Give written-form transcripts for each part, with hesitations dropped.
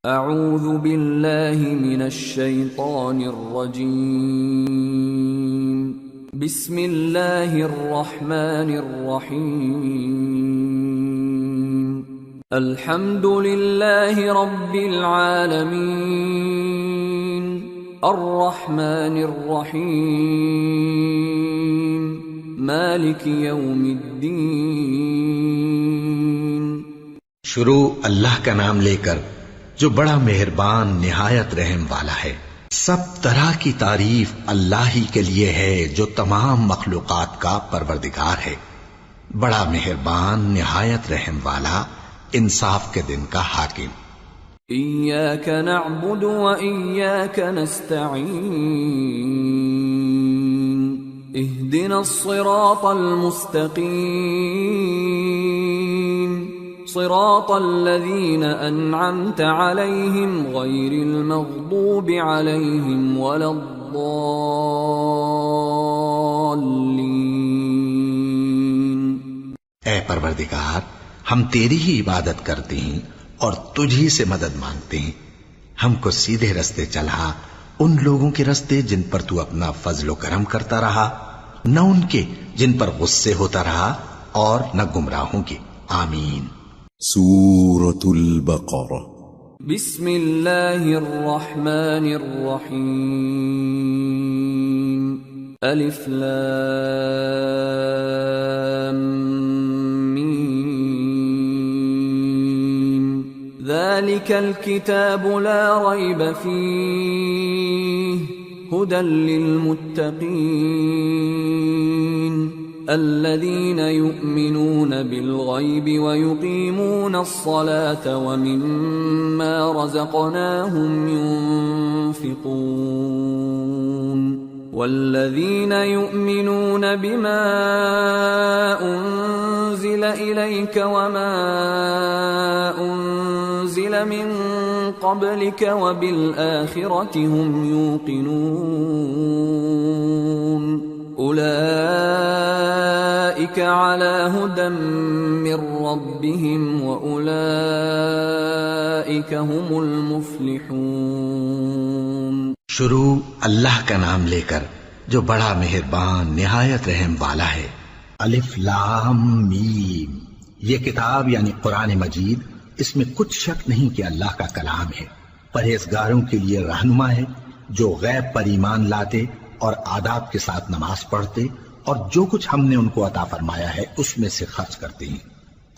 اعوذ باللہ من الشیطان الرجیم بسم اللہ الرحمن الرحیم الحمد للہ رب العالمین الرحمن الرحیم مالک یوم الدین۔ شروع اللہ کا نام لے کر جو بڑا مہربان نہایت رحم والا ہے۔ سب طرح کی تعریف اللہ ہی کے لیے ہے جو تمام مخلوقات کا پروردگار ہے، بڑا مہربان نہایت رحم والا، انصاف کے دن کا حاکم۔ ایاک نعبد و ایاک نستعین اہدنا الصراط المستقیم صراط الذین انعمت علیہم غیر المغضوب علیہم ولا الضالین۔ اے پروردگار، ہم تیری ہی عبادت کرتے ہیں اور تجھ ہی سے مدد مانگتے ہیں، ہم کو سیدھے رستے چلا، ان لوگوں کے رستے جن پر تو اپنا فضل و کرم کرتا رہا، نہ ان کے جن پر غصے ہوتا رہا اور نہ گمراہوں کے۔ آمین۔ سورة البقرة۔ بسم اللہ الرحمن الرحیم الف لام میم ذالک الکتاب لا ریب فیہ ہدی للمتقین الذين يؤمنون بالغيب ويقيمون الصلاة ومما رزقناهم ينفقون والذين يؤمنون بما أنزل إليك وما أنزل من قبلك وبالآخرة هم يوقنون اولئک علی ھدی من ربہم واولئک ھم المفلحون۔ شروع اللہ کا نام لے کر جو بڑا مہربان نہایت رحم والا ہے۔ الف لام میم، یہ کتاب یعنی قرآن مجید، اس میں کچھ شک نہیں کہ اللہ کا کلام ہے، پرہیزگاروں کے لیے رہنما ہے جو غیب پر ایمان لاتے اور آداب کے ساتھ نماز پڑھتے اور جو کچھ ہم نے ان کو عطا فرمایا ہے اس میں سے خرچ کرتے ہیں،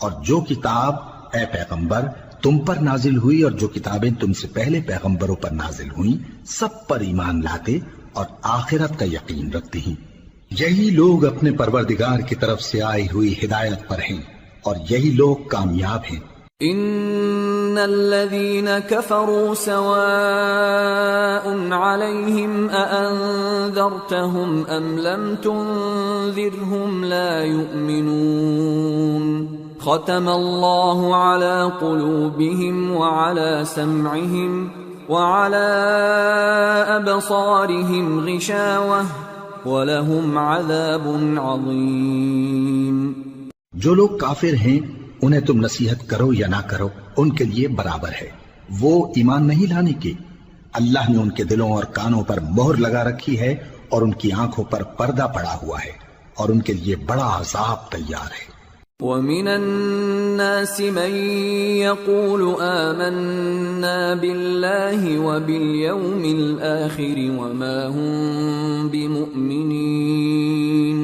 اور جو کتاب اے پیغمبر تم پر نازل ہوئی اور جو کتابیں تم سے پہلے پیغمبروں پر نازل ہوئیں سب پر ایمان لاتے اور آخرت کا یقین رکھتے ہیں۔ یہی لوگ اپنے پروردگار کی طرف سے آئی ہوئی ہدایت پر ہیں اور یہی لوگ کامیاب ہیں۔ ان الذين كفروا سواء عليهم أأنذرتهم ام لم تنذرهم لا يؤمنون ختم الله على قلوبهم وعلى سمعهم وعلى أبصارهم غشاوة ولهم عذاب عظيم۔ جو لوگ کافر ہیں انہیں تم نصیحت کرو یا نہ کرو ان کے لیے برابر ہے، وہ ایمان نہیں لانے کے، اللہ نے ان کے دلوں اور کانوں پر مہر لگا رکھی ہے اور ان کی آنکھوں پر پردہ پڑا ہوا ہے اور ان کے لیے بڑا عذاب تیار ہے۔ وَمِنَ النَّاسِ مَن يَقُولُ آمَنَّا بِاللَّهِ وَبِالْيَوْمِ الْآخِرِ وَمَا هُمْ بِمُؤْمِنِينَ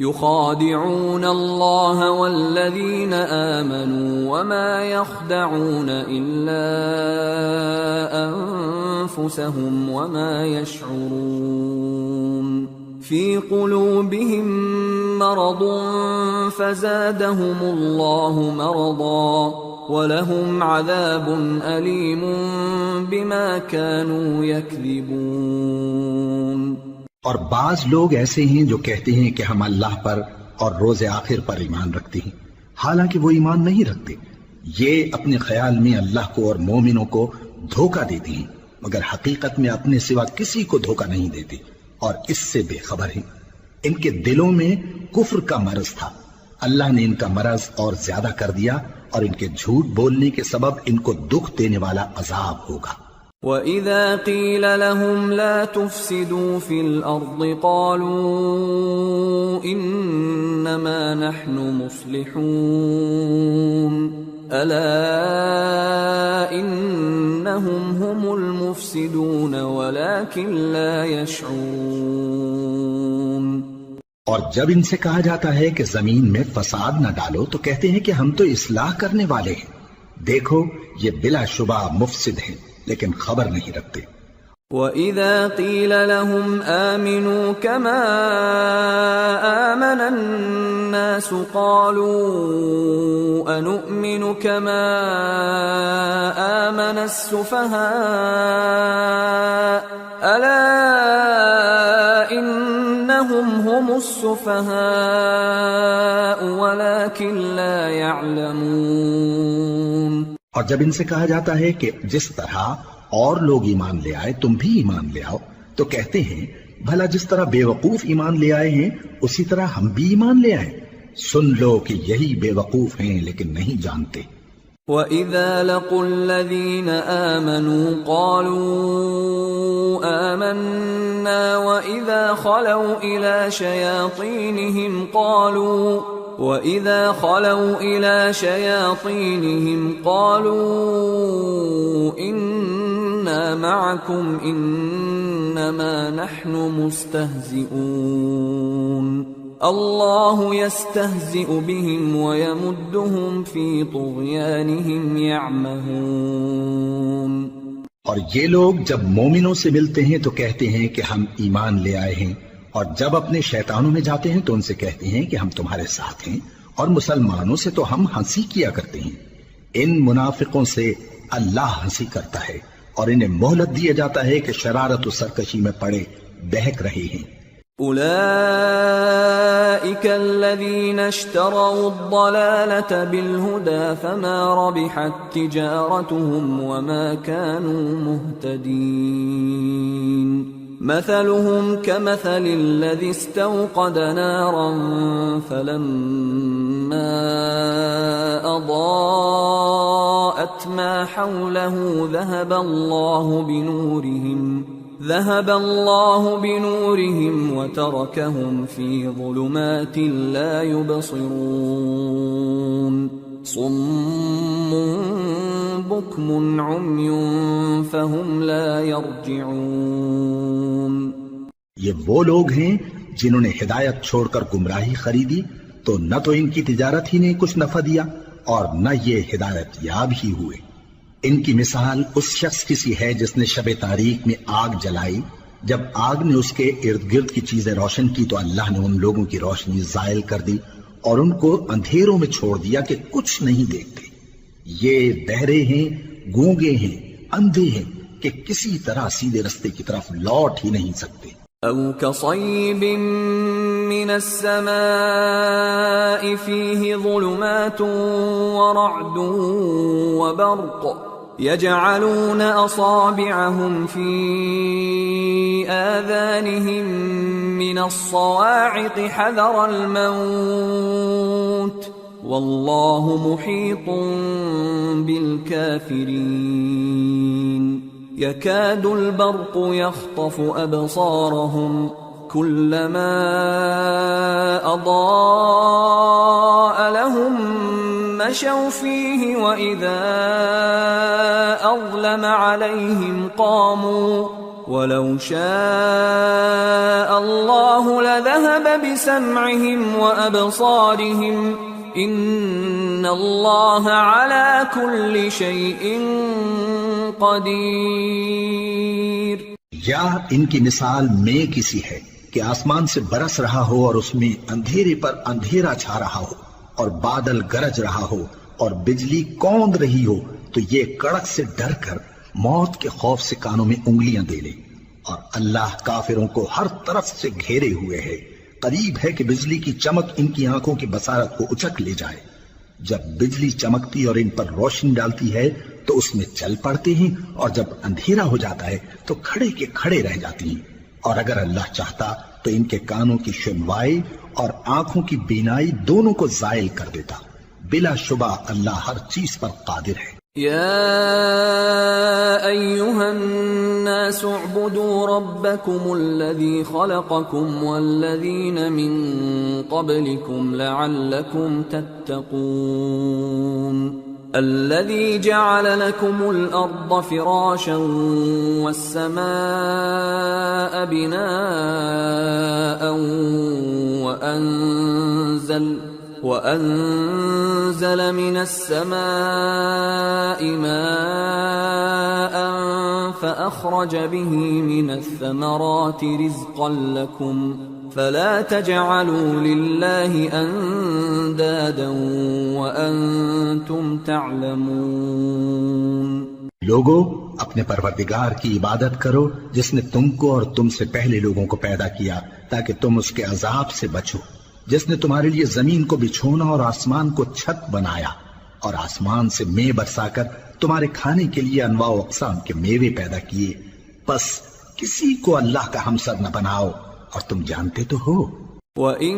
يخادعون الله والذين آمنوا وما يخدعون إلا أنفسهم وما يشعرون في قلوبهم مرض فزادهم الله مرضا ولهم عذاب أليم بما كانوا يكذبون۔ اور بعض لوگ ایسے ہیں جو کہتے ہیں کہ ہم اللہ پر اور روز آخر پر ایمان رکھتے ہیں، حالانکہ وہ ایمان نہیں رکھتے۔ یہ اپنے خیال میں اللہ کو اور مومنوں کو دھوکہ دیتے ہیں، مگر حقیقت میں اپنے سوا کسی کو دھوکہ نہیں دیتے اور اس سے بے خبر ہیں۔ ان کے دلوں میں کفر کا مرض تھا، اللہ نے ان کا مرض اور زیادہ کر دیا اور ان کے جھوٹ بولنے کے سبب ان کو دکھ دینے والا عذاب ہوگا۔ وَإِذَا قِيلَ لَهُمْ لَا تُفْسِدُوا فِي الْأَرْضِ قَالُوا إِنَّمَا نَحْنُ مُصْلِحُونَ أَلَا إِنَّهُمْ هُمُ الْمُفْسِدُونَ وَلَكِنْ لَا يَشْعُرُونَ۔ اور جب ان سے کہا جاتا ہے کہ زمین میں فساد نہ ڈالو تو کہتے ہیں کہ ہم تو اصلاح کرنے والے ہیں، دیکھو یہ بلا شبہ مفسد ہیں لیکن خبر نہیں رکھتے۔ وَإِذَا قِيلَ لَهُمْ آمِنُوا كَمَا آمَنَ النَّاسُ قَالُوا أَنُؤْمِنُ كَمَا آمَنَ السُّفَهَاءُ أَلَا إِنَّهُمْ هُمُ السُّفَهَاءُ وَلَكِنْ لَا يَعْلَمُونَ۔ اور جب ان سے کہا جاتا ہے کہ جس طرح اور لوگ ایمان لے آئے تم بھی ایمان لے آؤ تو کہتے ہیں بھلا جس طرح بے وقوف ایمان لے آئے ہیں اسی طرح ہم بھی ایمان لے آئے۔ سن لو کہ یہی بے وقوف ہیں لیکن نہیں جانتے۔ وَإِذَا لَقُوا الَّذِينَ آمَنُوا قَالُوا آمَنَّا وَإِذَا خَلَوْا إِلَى شَيَاطِينِهِمْ قَالُوا إِنَّا مَعَكُمْ إِنَّمَا نَحْنُ مُسْتَهْزِئُونَ اللَّهُ يَسْتَهْزِئُ بِهِمْ وَيَمُدُّهُمْ فِي طُغْيَانِهِمْ يَعْمَهُونَ۔ اور یہ لوگ جب مومنوں سے ملتے ہیں تو کہتے ہیں کہ ہم ایمان لے آئے ہیں، اور جب اپنے شیطانوں میں جاتے ہیں تو ان سے کہتے ہیں کہ ہم تمہارے ساتھ ہیں، اور مسلمانوں سے تو ہم ہنسی کیا کرتے ہیں۔ ان منافقوں سے اللہ ہنسی کرتا ہے اور انہیں مہلت دیا جاتا ہے کہ شرارت و سرکشی میں پڑے بہک رہے ہیں۔ أولئك الذين اشتروا الضلالة بالهدى فما ربحت تجارتهم وما كانوا مهتدين مثلهم كمثل الذي استوقد نارا فلما أضاءت ما حوله ذهب الله بنورهم وتركهم في ظلمات لا يبصرون صم بكم عمي فهم لا يرجعون۔ یہ وہ لوگ ہیں جنہوں نے ہدایت چھوڑ کر گمراہی خریدی تو نہ تو ان کی تجارت ہی نے کچھ نفع دیا اور نہ یہ ہدایت یاب ہی ہوئے۔ ان کی مثال اس شخص کی سی ہے جس نے شب تاریک میں آگ جلائی، جب آگ نے اس کے ارد گرد کی چیزیں روشن کی تو اللہ نے ان لوگوں کی روشنی زائل کر دی اور ان کو اندھیروں میں چھوڑ دیا کہ کچھ نہیں دیکھتے۔ یہ بہرے ہیں، گونگے ہیں، اندھے ہیں کہ کسی طرح سیدھے رستے کی طرف لوٹ ہی نہیں سکتے۔ أو كصيب من السماء فيه ظلمات ورعد وبرق يجعلون أصابعهم في آذانهم من الصواعق حذر الموت والله محيط بالكافرين يكاد البرق يخطف أبصارهم كلما أضاء لهم مشوا فيه وإذا أظلم عليهم قاموا ولو شاء الله لذهب بسمعهم وأبصارهم إن الله على كل شيء قدیر۔ یا ان کی مثال میں کسی ہے کہ آسمان سے برس رہا ہو اور اس میں اندھیرے پر اندھیرا چھا رہا ہو اور بادل گرج رہا ہو اور بجلی کوند رہی ہو تو یہ کڑک سے ڈر کر موت کے خوف سے کانوں میں انگلیاں دے لے، اور اللہ کافروں کو ہر طرف سے گھیرے ہوئے ہے، قریب ہے کہ بجلی کی چمک ان کی آنکھوں کی بصارت کو اچک لے جائے۔ جب بجلی چمکتی اور ان پر روشنی ڈالتی ہے تو اس میں چل پڑتے ہیں، اور جب اندھیرا ہو جاتا ہے تو کھڑے کے کھڑے رہ جاتی ہیں، اور اگر اللہ چاہتا تو ان کے کانوں کی سنوائی اور آنکھوں کی بینائی دونوں کو زائل کر دیتا۔ بلا شبہ اللہ ہر چیز پر قادر ہے۔ يا أيها الناس اعبدوا ربكم الذي خلقكم والذين من قبلكم لعلكم تتقون الذي جعل لكم الأرض فراشا والسماء بناء وأنزل من السماء ماء فأخرج به من الثمرات رزقا لكم فلا تجعلوا لله أندادا وأنتم تعلمون۔ لوگو اپنے پروردگار کی عبادت کرو جس نے تم کو اور تم سے پہلے لوگوں کو پیدا کیا تاکہ تم اس کے عذاب سے بچو، جس نے تمہارے لیے زمین کو بچھونا اور آسمان کو چھت بنایا اور آسمان سے مے برسا کر تمہارے کھانے کے لیے انواع و اقسام کے میوے پیدا کیے، پس کسی کو اللہ کا ہمسر نہ بناؤ اور تم جانتے تو ہو۔ وَإِن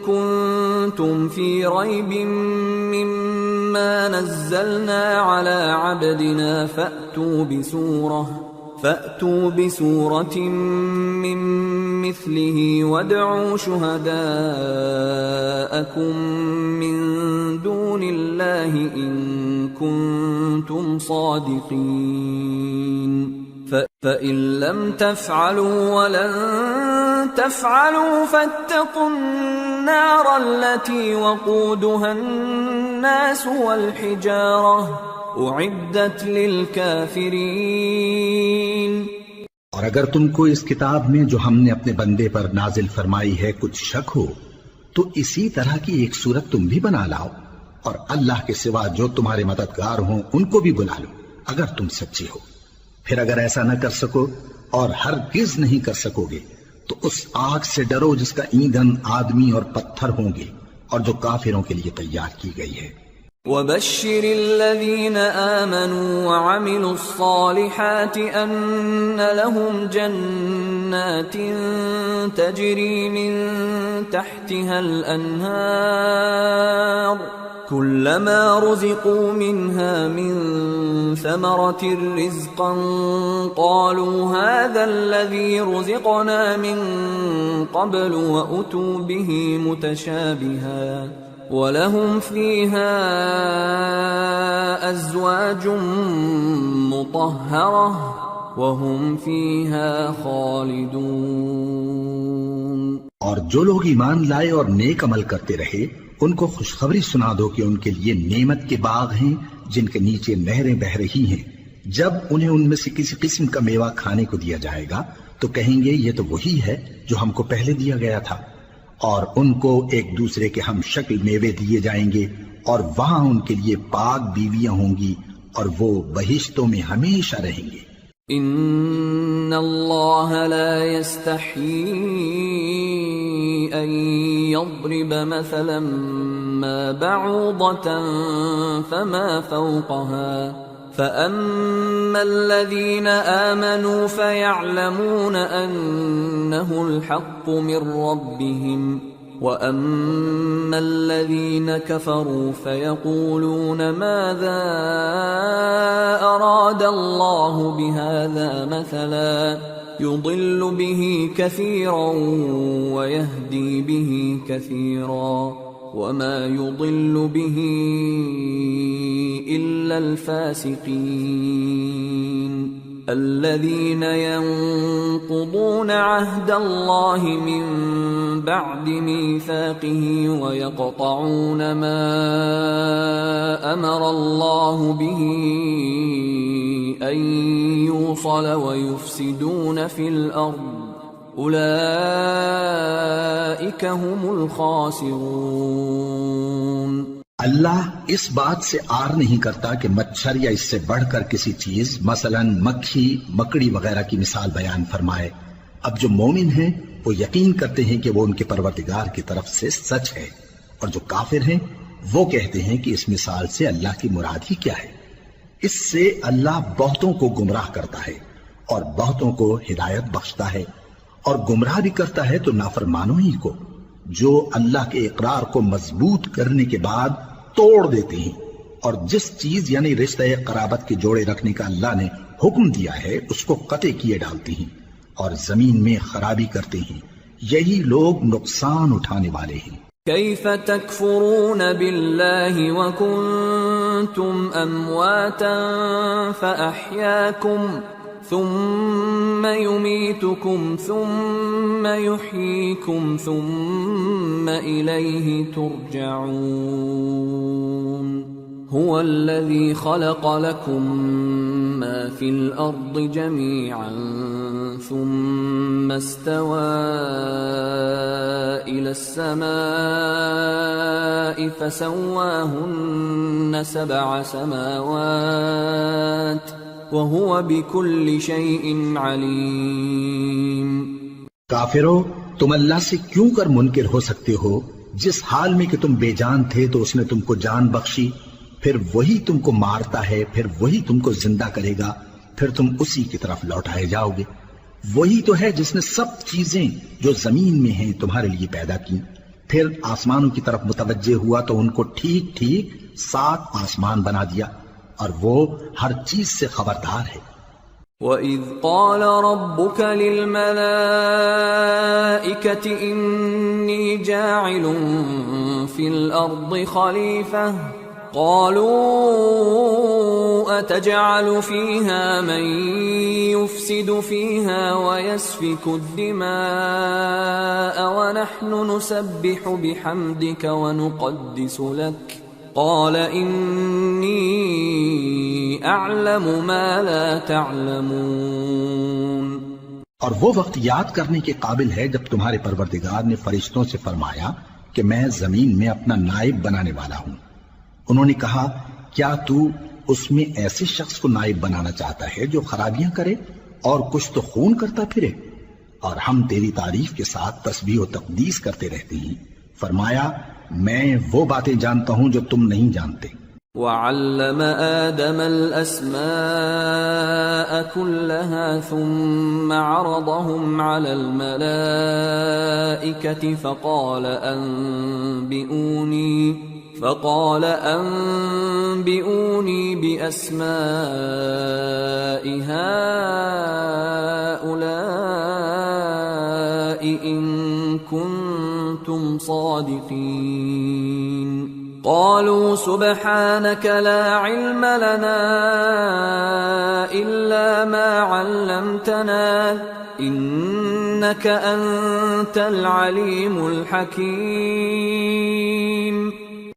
كُنتُمْ فِي رَيْبٍ مِّمَّا نَزَّلْنَا عَلَى عَبْدِنَا فَأْتُوا بِسُورَةٍ مِّن مِّثْلِهِ وَادْعُوا شُهَدَاءَكُم مِّن دُونِ اللَّهِ إِن كُنتُمْ صَادِقِينَ فَإِن لَّمْ تَفْعَلُوا وَلَن تَفْعَلُوا فَاتَّقُوا النَّارَ الَّتِي وَقُودُهَا النَّاسُ وَالْحِجَارَةُ اعدت للکافرین۔ اور اگر تم کو اس کتاب میں جو ہم نے اپنے بندے پر نازل فرمائی ہے کچھ شک ہو تو اسی طرح کی ایک صورت تم بھی بنا لاؤ اور اللہ کے سوا جو تمہارے مددگار ہوں ان کو بھی بلا لو اگر تم سچے ہو۔ پھر اگر ایسا نہ کر سکو اور ہرگز نہیں کر سکو گے تو اس آگ سے ڈرو جس کا ایندھن آدمی اور پتھر ہوں گے اور جو کافروں کے لیے تیار کی گئی ہے۔ وَبَشِّرِ الَّذِينَ آمَنُوا وَعَمِلُوا الصَّالِحَاتِ أَنَّ لَهُمْ جَنَّاتٍ تَجْرِي مِن تَحْتِهَا الْأَنْهَارُ كُلَّمَا رُزِقُوا مِنْهَا مِن ثَمَرَةٍ رِزْقًا قَالُوا هَذَا الَّذِي رُزِقْنَا مِن قَبْلُ وَأُتُوا بِهِ مُتَشَابِهًا وَلَهُمْ فِيهَا أَزْوَاجٌ مُطَهَّرَةٌ وَهُمْ فِيهَا خَالِدُونَ۔ اور جو لوگ ایمان لائے اور نیک عمل کرتے رہے ان کو خوشخبری سنا دو کہ ان کے لیے نعمت کے باغ ہیں جن کے نیچے نہریں بہہ رہی ہیں، جب انہیں ان میں سے کسی قسم کا میوہ کھانے کو دیا جائے گا تو کہیں گے یہ تو وہی ہے جو ہم کو پہلے دیا گیا تھا، اور ان کو ایک دوسرے کے ہم شکل میوے دیے جائیں گے اور وہاں ان کے لیے پاک بیویاں ہوں گی اور وہ بہشتوں میں ہمیشہ رہیں گے۔ ان اللہ لا يستحيي ان يضرب مثلا ما بعوضة فما فوقها فأما الذين آمنوا فيعلمون أنه الحق من ربهم وأما الذين كفروا فيقولون ماذا أراد الله بهذا مثلا يضل به كثيرا ويهدي به كثيرا وما يضل به إلا الفاسقين الذين ينقضون عهد الله من بعد ميثاقه ويقطعون ما أمر الله به أن يوصل ويفسدون في الأرض اولئک هم الخاسرون۔ اللہ اس بات سے آر نہیں کرتا کہ مچھر یا اس سے بڑھ کر کسی چیز مثلا مکھی مکڑی وغیرہ کی مثال بیان فرمائے۔ اب جو مومن ہیں وہ یقین کرتے ہیں کہ وہ ان کے پروردگار کی طرف سے سچ ہے، اور جو کافر ہیں وہ کہتے ہیں کہ اس مثال سے اللہ کی مراد ہی کیا ہے۔ اس سے اللہ بہتوں کو گمراہ کرتا ہے اور بہتوں کو ہدایت بخشتا ہے، اور گمراہ بھی کرتا ہے تو نافرمانوں ہی کو، جو اللہ کے اقرار کو مضبوط کرنے کے بعد توڑ دیتی ہیں، اور جس چیز یعنی رشتہ قرابت کے جوڑے رکھنے کا اللہ نے حکم دیا ہے اس کو قطع کیے ڈالتی ہیں، اور زمین میں خرابی کرتے ہیں، یہی لوگ نقصان اٹھانے والے ہیں۔ كيف تكفرون بالله وكنتم أمواتا فأحياكم ثم يميتكم ثم يحييكم ثم إليه ترجعون هو الذي خلق لكم ما في الأرض جميعا ثم استوى إلى السماء فسواهن 7 سماوات وهو بكل شيء عليم۔ کافرو، تم اللہ سے کیوں کر منکر ہو سکتے ہو؟ جس حال میں کہ تم بے جان تھے تو اس نے تم کو جان بخشی، پھر وہی تم کو مارتا ہے، پھر وہی تم کو زندہ کرے گا، پھر تم اسی کی طرف لوٹائے جاؤ گے۔ وہی تو ہے جس نے سب چیزیں جو زمین میں ہیں تمہارے لیے پیدا کی، پھر آسمانوں کی طرف متوجہ ہوا تو ان کو ٹھیک ٹھیک 7 آسمان بنا دیا، اور وہ ہر چیز سے خبردار ہے۔ وَإِذْ قَالَ رَبُّكَ لِلْمَلَائِكَةِ إِنِّي جَاعِلٌ فِي الْأَرْضِ خَلِيفَةً قَالُوا أَتَجْعَلُ فِيهَا مَن يُفْسِدُ فِيهَا وَيَسْفِكُ الدِّمَاءَ وَنَحْنُ نُسَبِّحُ بِحَمْدِكَ وَنُقَدِّسُ لَكَ قال انی اعلم ما لا تعلمون۔ اور وہ وقت یاد کرنے کے قابل ہے جب تمہارے پروردگار نے فرشتوں سے فرمایا کہ میں زمین میں اپنا نائب بنانے والا ہوں۔ انہوں نے کہا کیا تو اس میں ایسے شخص کو نائب بنانا چاہتا ہے جو خرابیاں کرے اور کچھ تو خون کرتا پھرے؟ اور ہم تیری تعریف کے ساتھ تسبیح و تقدیس کرتے رہتے ہیں۔ فرمایا میں وہ باتیں جانتا ہوں جو تم نہیں جانتے۔ وَعَلَّمَ آدَمَ الْأَسْمَاءَ كُلَّهَا ثُمَّ عَرَضَهُمْ عَلَى الْمَلَائِكَةِ فقال أنبئوني بأسماء هؤلاء إن كنتم صادقين قالوا سبحانك لا علم لنا إلا ما علمتنا إنك أنت العليم الحكيم۔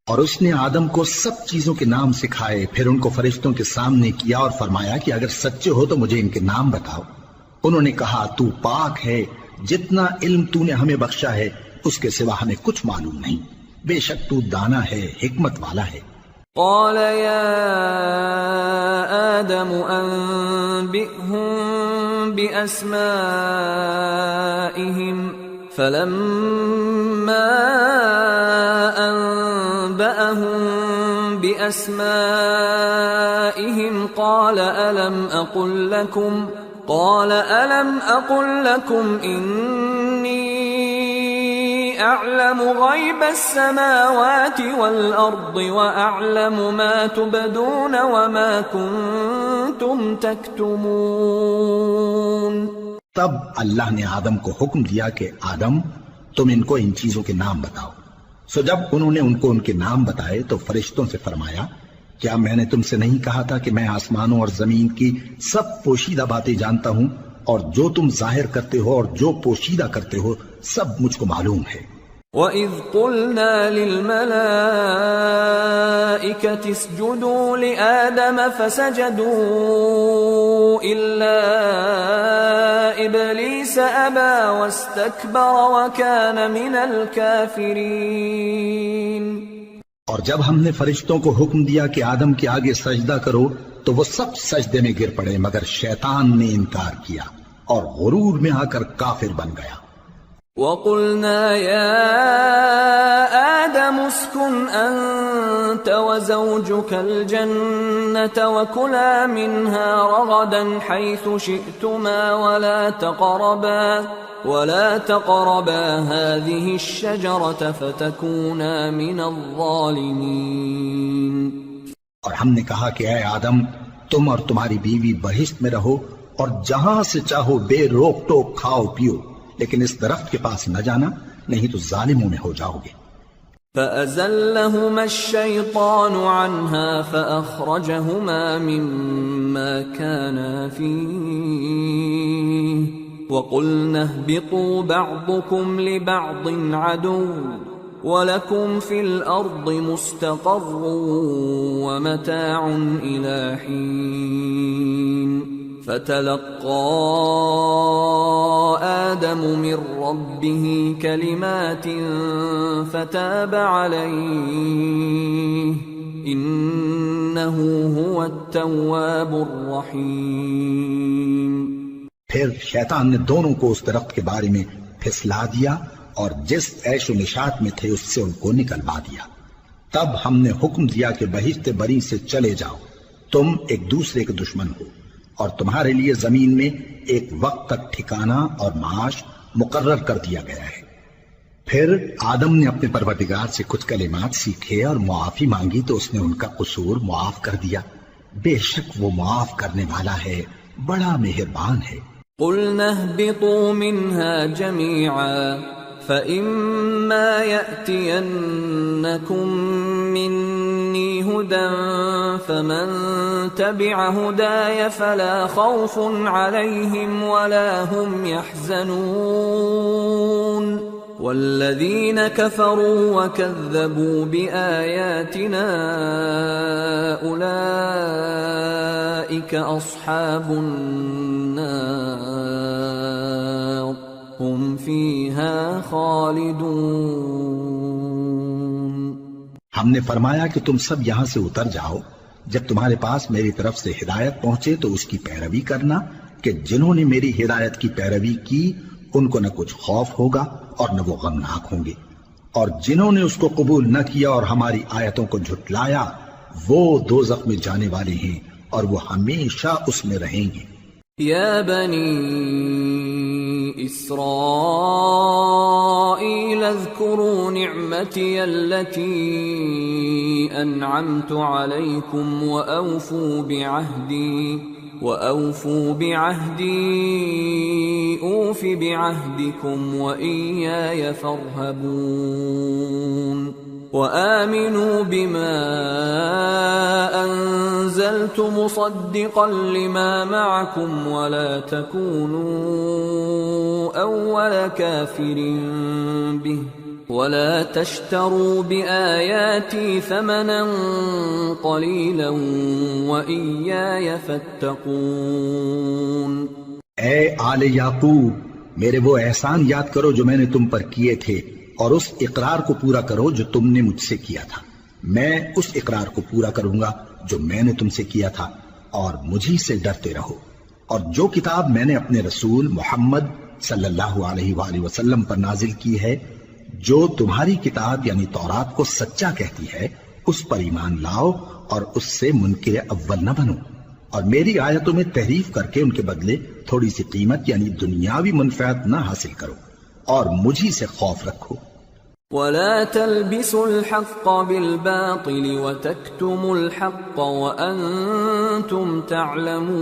اور اس نے آدم کو سب چیزوں کے نام سکھائے، پھر ان کو فرشتوں کے سامنے کیا اور فرمایا کہ اگر سچے ہو تو مجھے ان کے نام بتاؤ۔ انہوں نے کہا تو پاک ہے، جتنا علم تو نے ہمیں بخشا ہے اس کے سوا ہمیں کچھ معلوم نہیں، بے شک تو دانا ہے، حکمت والا ہے۔ قال يا آدم أنبئهم بأسمائهم فلما أنبأهم بأسمائهم قال ألم أقل لكم إني أعلم غيب السماوات والأرض وأعلم ما تبدون وما كنتم تكتمون۔ تب اللہ نے آدم کو حکم دیا کہ آدم تم ان کو ان چیزوں کے نام بتاؤ۔ سو جب انہوں نے ان کو ان کے نام بتائے تو فرشتوں سے فرمایا کیا میں نے تم سے نہیں کہا تھا کہ میں آسمانوں اور زمین کی سب پوشیدہ باتیں جانتا ہوں، اور جو تم ظاہر کرتے ہو اور جو پوشیدہ کرتے ہو سب مجھ کو معلوم ہے۔ وَإِذْ قُلْنَا لِلْمَلَائِكَةِ اسْجُدُوا لِآدَمَ فَسَجَدُوا إِلَّا إِبْلِيسَ أَبَى وَاسْتَكْبَرَ وَكَانَ مِنَ الْكَافِرِينَ۔ اور جب ہم نے فرشتوں کو حکم دیا کہ آدم کے آگے سجدہ کرو تو وہ سب سجدے میں گر پڑے مگر شیطان نے انکار کیا اور غرور میں آ کر کافر بن گیا۔ وَقُلْنَا يَا آدَمُ اسْكُنْ أَنْتَ وَزَوْجُكَ الْجَنَّةَ وَكُلَا مِنْهَا رَغَدًا حَيْثُ شِئْتُمَا وَلَا تَقْرَبَا هَذِهِ الشَّجَرَةَ فَتَكُونَا مِنَ الظَّالِمِينَ۔ اور ہم نے کہا کہ اے آدم، تم اور تمہاری بیوی بہشت میں رہو اور جہاں سے چاہو بے روک ٹوک کھاؤ پیو، لیکن اس درخت کے پاس نہ جانا، نہیں تو ظالموں میں ہو جاؤ گے۔ فَأَزَلَّهُمَا الشَّيْطَانُ عَنْهَا فَأَخْرَجَهُمَا مِمَّا كَانَا فِيهِ وَقُلْنَا اهْبِطُوا بَعْضُكُمْ لِبَعْضٍ عَدُوٌّ وَلَكُمْ فِي الْأَرْضِ مُسْتَقَرٌّ وَمَتَاعٌ إِلَى حِينٍ۔ فَتَلَقَّى آدَمُ مِنْ رَبِّهِ كَلِمَاتٍ فَتَابَ عَلَيْهِ إِنَّهُ هُوَ التَّوَّابُ الرَّحِيمُ۔ پھر شیطان نے دونوں کو اس درخت کے بارے میں پھسلا دیا اور جس عیش و نشاط میں تھے اس سے ان کو نکلوا دیا۔ تب ہم نے حکم دیا کہ بہشت بری سے چلے جاؤ، تم ایک دوسرے کے دشمن ہو، اور تمہارے لیے زمین میں ایک وقت تک ٹھکانہ اور معاش مقرر کر دیا گیا ہے۔ پھر آدم نے اپنے پروردگار سے کچھ کلمات سیکھے اور معافی مانگی تو اس نے ان کا قصور معاف کر دیا۔ بے شک وہ معاف کرنے والا ہے، بڑا مہربان ہے۔ قُلْنَا اهْبِطُوا مِنْهَا جَمِيعًا فَإِمَّا يَأْتِيَنَّكُمْ مِنِّي هُدًى فَمَنْ تَبِعَ هُدَايَ فَلَا خَوْفٌ عَلَيْهِمْ وَلَا هُمْ يَحْزَنُونَ وَالَّذِينَ كَفَرُوا وَكَذَّبُوا بِآيَاتِنَا أُولَئِكَ أَصْحَابُ النَّارِ هُمْ فِيهَا خَالِدُونَ۔ ہم نے فرمایا کہ تم سب یہاں سے اتر جاؤ، جب تمہارے پاس میری طرف سے ہدایت پہنچے تو اس کی پیروی کرنا کہ جنہوں نے میری ہدایت کی پیروی کی ان کو نہ کچھ خوف ہوگا اور نہ وہ غمناک ہوں گے، اور جنہوں نے اس کو قبول نہ کیا اور ہماری آیتوں کو جھٹلایا وہ دوزخ میں جانے والے ہیں اور وہ ہمیشہ اس میں رہیں گے۔ یا بنی اسرائیل اذکروا نعمتی التي انعمت علیکم وأوفوا بعهدي أوف بعهدكم وإياي فارهبون وآمنوا بما أنزلت مصدقا لما معكم ولا تكونوا أول كافر به ولا تشتروا بآياتي ثمنا قليلا وإياي فاتقون۔ اے آل یعقوب، میرے وہ احسان یاد کرو جو میں نے تم پر کیے تھے، اور اس اقرار کو پورا کرو جو تم نے مجھ سے کیا تھا۔ میں اس اقرار کو پورا کروں گا جو میں نے تم سے کیا تھا، اور مجھی سے ڈرتے رہو۔ اور جو کتاب میں نے اپنے رسول محمد صلی اللہ علیہ وآلہ وسلم پر نازل کی ہے، جو تمہاری کتاب یعنی تورات کو سچا کہتی ہے، اس پر ایمان لاؤ اور اس سے منکر اول نہ بنو، اور میری آیتوں میں تحریف کر کے ان کے بدلے تھوڑی سی قیمت یعنی دنیاوی منفعت نہ حاصل کرو، اور مجھی سے خوف رکھو۔ وَلَا تَلْبِسُوا الْحَقَّ بِالْبَاطِلِ وَتَكْتُمُوا الْحَقَّ وَأَنْتُمْ تَعْلَمُونَ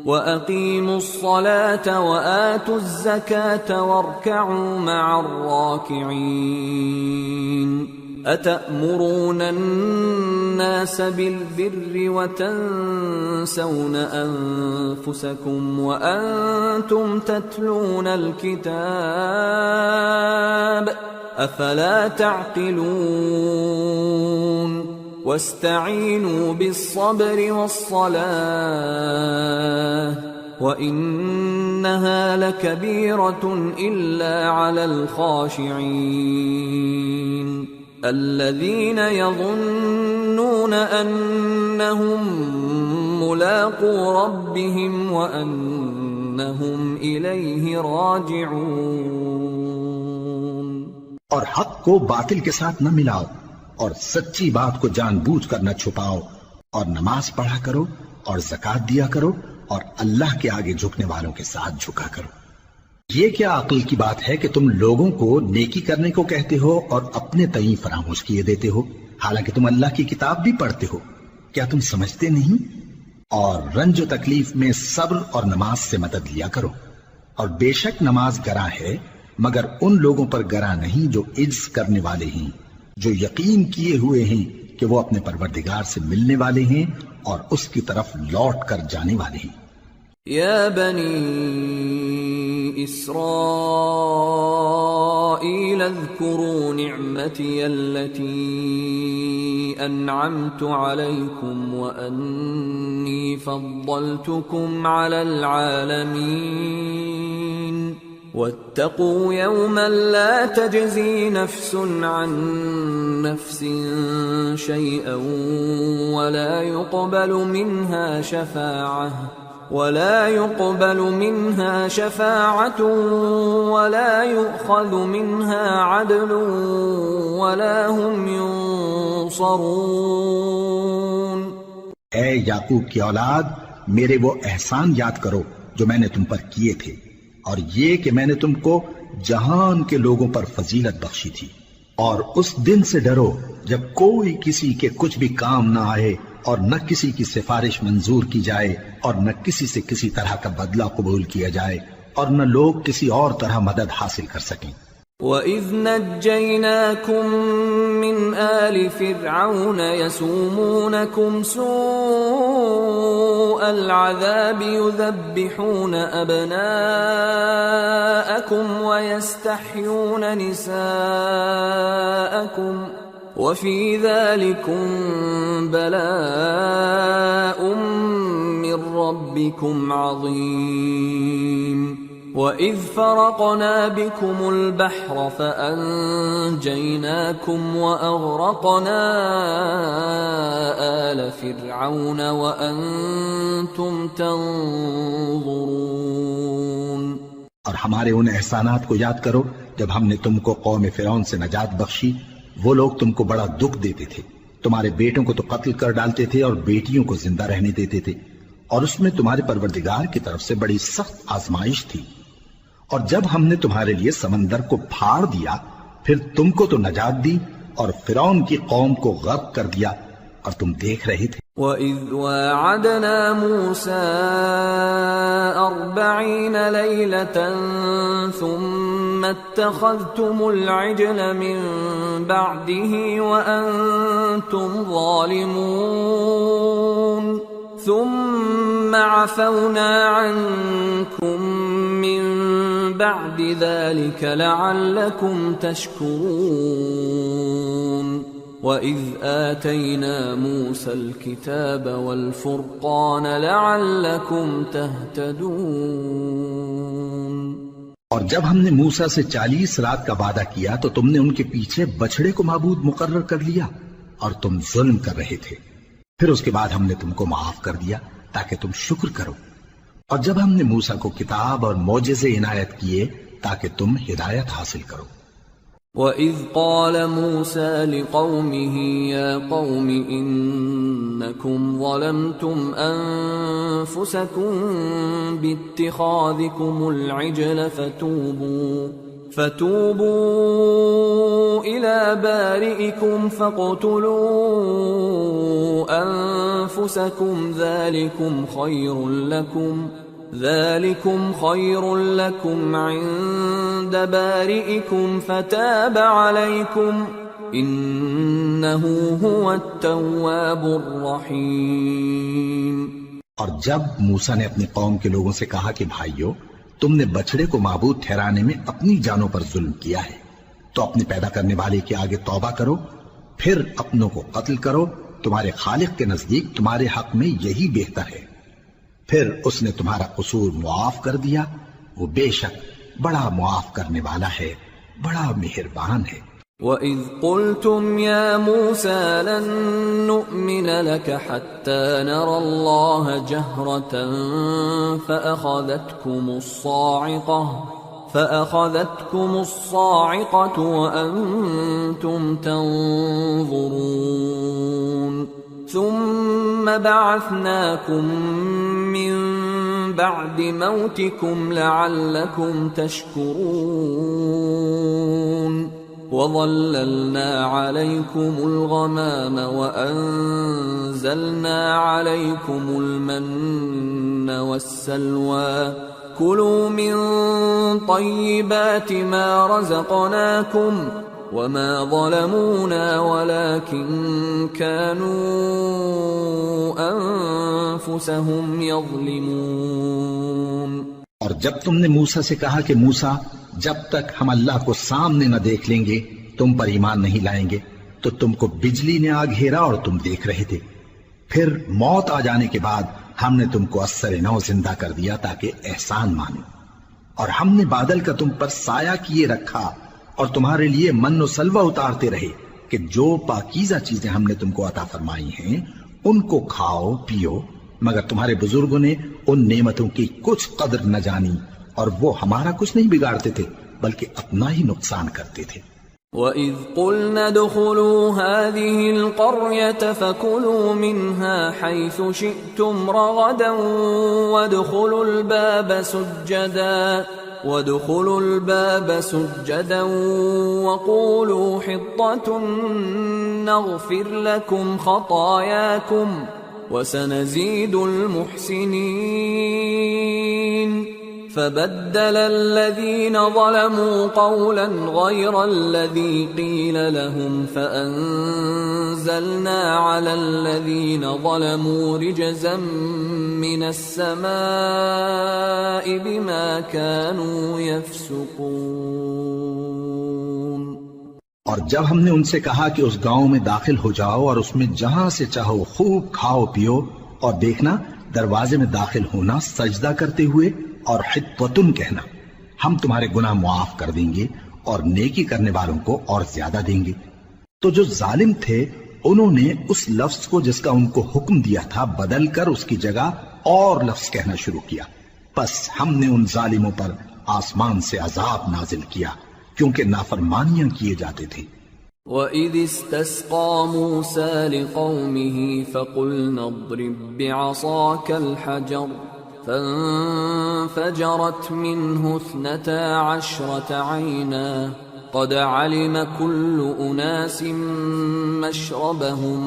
وَأَقِيمُوا الصَّلَاةَ وَآتُوا الزَّكَاةَ وَارْكَعُوا مَعَ الرَّاكِعِينَ۔ أَتَأْمُرُونَ النَّاسَ بِالْبِرِّ وَتَنْسَوْنَ أَنفُسَكُمْ وَأَنْتُمْ تَتْلُونَ الْكِتَابَ أَفَلَا تَعْقِلُونَ وَاسْتَعِينُوا بِالصَّبْرِ وَالصَّلَاةِ وَإِنَّهَا لَكَبِيرَةٌ إِلَّا عَلَى الْخَاشِعِينَ الَّذِينَ يَظُنُّونَ أَنَّهُمْ مُلَاقُو رَبِّهِمْ وَأَنَّهُمْ إنهم إليه راجعون۔ اور حق کو باطل کے ساتھ نہ ملاؤ، اور سچی بات کو جان بوجھ کر نہ چھپاؤ، اور نماز پڑھا کرو اور زکوٰۃ دیا کرو، اور اللہ کے آگے جھکنے والوں کے ساتھ جھکا کرو۔ یہ کیا عقل کی بات ہے کہ تم لوگوں کو نیکی کرنے کو کہتے ہو اور اپنے تئیں فراموش کیے دیتے ہو، حالانکہ تم اللہ کی کتاب بھی پڑھتے ہو؟ کیا تم سمجھتے نہیں؟ اور رنج و تکلیف میں صبر اور نماز سے مدد لیا کرو، اور بے شک نماز گراں ہے، مگر ان لوگوں پر گراں نہیں جو عجز کرنے والے ہیں، جو یقین کیے ہوئے ہیں کہ وہ اپنے پروردگار سے ملنے والے ہیں اور اس کی طرف لوٹ کر جانے والے ہیں۔ یا بنی اسرائیل اذکروا نعمتی التي انعمت علیکم وانی فضلتکم علی العالمین واتقوا يوما لا تجزي نفس عن نفس شيئا ولا يقبل منها شفاعة ولا يؤخذ منها عدل ولا هم ينصرون۔ اے یعقوب کی اولاد، میرے وہ احسان یاد کرو جو میں نے تم پر کیے تھے، اور یہ کہ میں نے تم کو جہان کے لوگوں پر فضیلت بخشی تھی، اور اس دن سے ڈرو جب کوئی کسی کے کچھ بھی کام نہ آئے، اور نہ کسی کی سفارش منظور کی جائے، اور نہ کسی سے کسی طرح کا بدلہ قبول کیا جائے، اور نہ لوگ کسی اور طرح مدد حاصل کر سکیں۔ وَإِذْ نَجَّيْنَاكُمْ مِنْ آلِ فِرْعَوْنَ يَسُومُونَكُمْ سُوءَ الْعَذَابِ يُذَبِّحُونَ أَبْنَاءَكُمْ وَيَسْتَحْيُونَ نِسَاءَكُمْ وَفِي ذَلِكُمْ بَلَاءٌ مِّن رَّبِّكُمْ عَظِيمٌ۔ وَإِذْ فَرَقْنَا بِكُمُ الْبَحْرَ فَأَنْجَيْنَاكُمْ وَأَغْرَقْنَا آلَ فِرْعَوْنَ وَأَنْتُمْ تَنظُرُونَ۔ اور ہمارے ان احسانات کو یاد کرو جب ہم نے تم کو قوم فرعون سے نجات بخشی۔ وہ لوگ تم کو بڑا دکھ دیتے تھے، تمہارے بیٹوں کو تو قتل کر ڈالتے تھے اور بیٹیوں کو زندہ رہنے دیتے تھے، اور اس میں تمہارے پروردگار کی طرف سے بڑی سخت آزمائش تھی۔ اور جب ہم نے تمہارے لیے سمندر کو پھاڑ دیا، پھر تم کو تو نجات دی اور فرعون کی قوم کو غرق کر دیا، اور تم دیکھ رہے تھے۔ وَإِذْ وَاعَدْنَا مُوسَىٰ 40 لَيْلَةً ثُمَّ اتَّخَذْتُمُ الْعِجْلَ مِن بَعْدِهِ وَأَنْتُمْ ظَالِمُونَ ثُمَّ عَفَوْنَا عَنْكُمْ مِن بَعْدِ ذَلِكَ لَعَلَّكُمْ تَشْكُرُونَ۔ وَإِذْ آتَيْنَا مُوسَى الْكِتَابَ وَالْفُرْقَانَ لَعَلَّكُمْ تَهْتَدُونَ۔ اور جب ہم نے موسیٰ سے 40 رات کا وعدہ کیا تو تم نے ان کے پیچھے بچڑے کو معبود مقرر کر لیا، اور تم ظلم کر رہے تھے۔ پھر اس کے بعد ہم نے تم کو معاف کر دیا تاکہ تم شکر کرو۔ اور جب ہم نے موسیٰ کو کتاب اور معجزے عنایت کیے تاکہ تم ہدایت حاصل کرو۔ وَإِذْ قَالَ مُوسَىٰ لِقَوْمِهِ يَا قَوْمِ إِنَّكُمْ ظَلَمْتُمْ أَنفُسَكُمْ بِاتِّخَاذِكُمُ الْعِجْلَ فَتُوبُوا إِلَىٰ بَارِئِكُمْ فَاقْتُلُوا أَنفُسَكُمْ ذَلِكُمْ خَيْرٌ لَكُمْ عِندَ بَارِئِكُمْ فَتَابَ عَلَيْكُمْ إِنَّهُ هُوَ التَّوَّابُ الرَّحِيمُ۔ اور جب موسیٰ نے اپنی قوم کے لوگوں سے کہا کہ بھائیو، تم نے بچڑے کو معبود ٹھہرانے میں اپنی جانوں پر ظلم کیا ہے، تو اپنے پیدا کرنے والے کے آگے توبہ کرو، پھر اپنوں کو قتل کرو، تمہارے خالق کے نزدیک تمہارے حق میں یہی بہتر ہے۔ پھر اس نے تمہارا قصور معاف کر دیا، وہ بے شک بڑا معاف کرنے والا ہے، بڑا مہربان ہے۔ وَإِذْ قُلْتُمْ يَا مُوسَى لَن نُّؤْمِنَ لَكَ حَتَّى نَرَى اللَّهَ جَهْرَةً فَأَخَذَتْكُمُ الصَّاعِقَةُ وَأَنْتُمْ تَنظُرُونَ ثُمَّ بَعَثْنَاكُمْ مِنْ بَعْدِ مَوْتِكُمْ لَعَلَّكُمْ تَشْكُرُونَ وَظَلَّلْنَا عَلَيْكُمُ الْغَمَامَ وَأَنزَلْنَا عَلَيْكُمُ الْمَنَّ وَالسَّلْوَىٰ كُلُوا مِن طَيِّبَاتِ مَا رَزَقْنَاكُمْ وَمَا ظَلَمُونَا وَلَكِن كَانُوا أَنفُسَهُمْ يَظْلِمُونَ۔ اور جب تم نے موسیٰ سے کہا کہ موسیٰ جب تک ہم اللہ کو سامنے نہ دیکھ لیں گے تم پر ایمان نہیں لائیں گے، تو تم کو بجلی نے آ گھیرا اور تم دیکھ رہے تھے، پھر موت آ جانے کے بعد ہم نے تم کو اثر نو زندہ کر دیا تاکہ احسان مانو، اور ہم نے بادل کا تم پر سایہ کیے رکھا اور تمہارے لیے من و سلوہ اتارتے رہے کہ جو پاکیزہ چیزیں ہم نے تم کو عطا فرمائی ہیں ان کو کھاؤ پیو، مگر تمہارے بزرگوں نے ان نعمتوں کی کچھ قدر نہ جانی اور وہ ہمارا کچھ نہیں بگاڑتے تھے بلکہ اپنا ہی نقصان کرتے تھے۔ وَإِذْ قُلْنَا ادْخُلُوا هَٰذِهِ الْقَرْيَةَ فَكُلُوا مِنْهَا حَيْثُ شِئْتُمْ رَغَدًا وَادْخُلُوا الْبَابَ سُجَّدًا وَقُولُوا حِطَّةٌ نَّغْفِرْ لَكُمْ خَطَايَاكُمْ وَسَنَزِيدُ الْمُحْسِنِينَ فَبَدَّلَ الَّذِينَ ظَلَمُوا قَوْلًا غَيْرَ الَّذِي قِيلَ لَهُمْ فَأَنزَلْنَا عَلَى الَّذِينَ ظَلَمُوا رِجْزًا مِّنَ السَّمَاءِ بِمَا كَانُوا يَفْسُقُونَ۔ اور جب ہم نے ان سے کہا کہ اس گاؤں میں داخل ہو جاؤ اور اس میں جہاں سے چاہو خوب کھاؤ پیو، اور دیکھنا دروازے میں داخل ہونا سجدہ کرتے ہوئے اور حطوتن کہنا، ہم تمہارے گناہ معاف کر دیں گے اور نیکی کرنے والوں کو اور زیادہ دیں گے۔ تو جو ظالم تھے انہوں نے اس لفظ کو جس کا ان کو حکم دیا تھا بدل کر اس کی جگہ اور لفظ کہنا شروع کیا، پس ہم نے ان ظالموں پر آسمان سے عذاب نازل کیا کیونکہ نافرمانیاں کیے جاتے تھے۔ وَإِذِ اسْتَسْقَىٰ مُوسَىٰ لِقَوْمِهِ فَقُلْنَا اضْرِب بِّعَصَاكَ الْحَجَرَ فَانفَجَرَتْ مِنْهُ 12 عَيْنًا قَدْ عَلِمَ كُلُّ أُنَاسٍ مَّشْرَبَهُمْ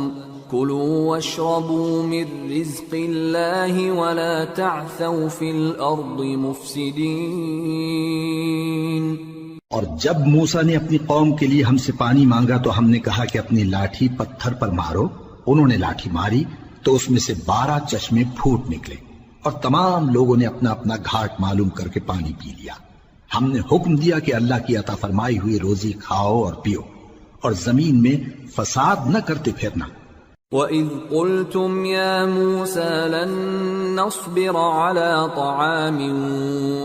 كُلُوا وَاشْرَبُوا مِن رِّزْقِ اللَّهِ وَلَا تَعْثَوْا فِي الْأَرْضِ مُفْسِدِينَ۔ اور جب موسیٰ نے اپنی قوم کے لیے ہم سے پانی مانگا تو ہم نے کہا کہ اپنی لاٹھی پتھر پر مارو، انہوں نے لاٹھی ماری تو اس میں سے 12 چشمے پھوٹ نکلے اور تمام لوگوں نے اپنا اپنا گھاٹ معلوم کر کے پانی پی لیا۔ ہم نے حکم دیا کہ اللہ کی عطا فرمائی ہوئی روزی کھاؤ اور پیو اور زمین میں فساد نہ کرتے پھرنا۔ وَإِذْ قُلْتُمْ يَا مُوسَىٰ لَن نَّصْبِرَ عَلَىٰ طَعَامٍ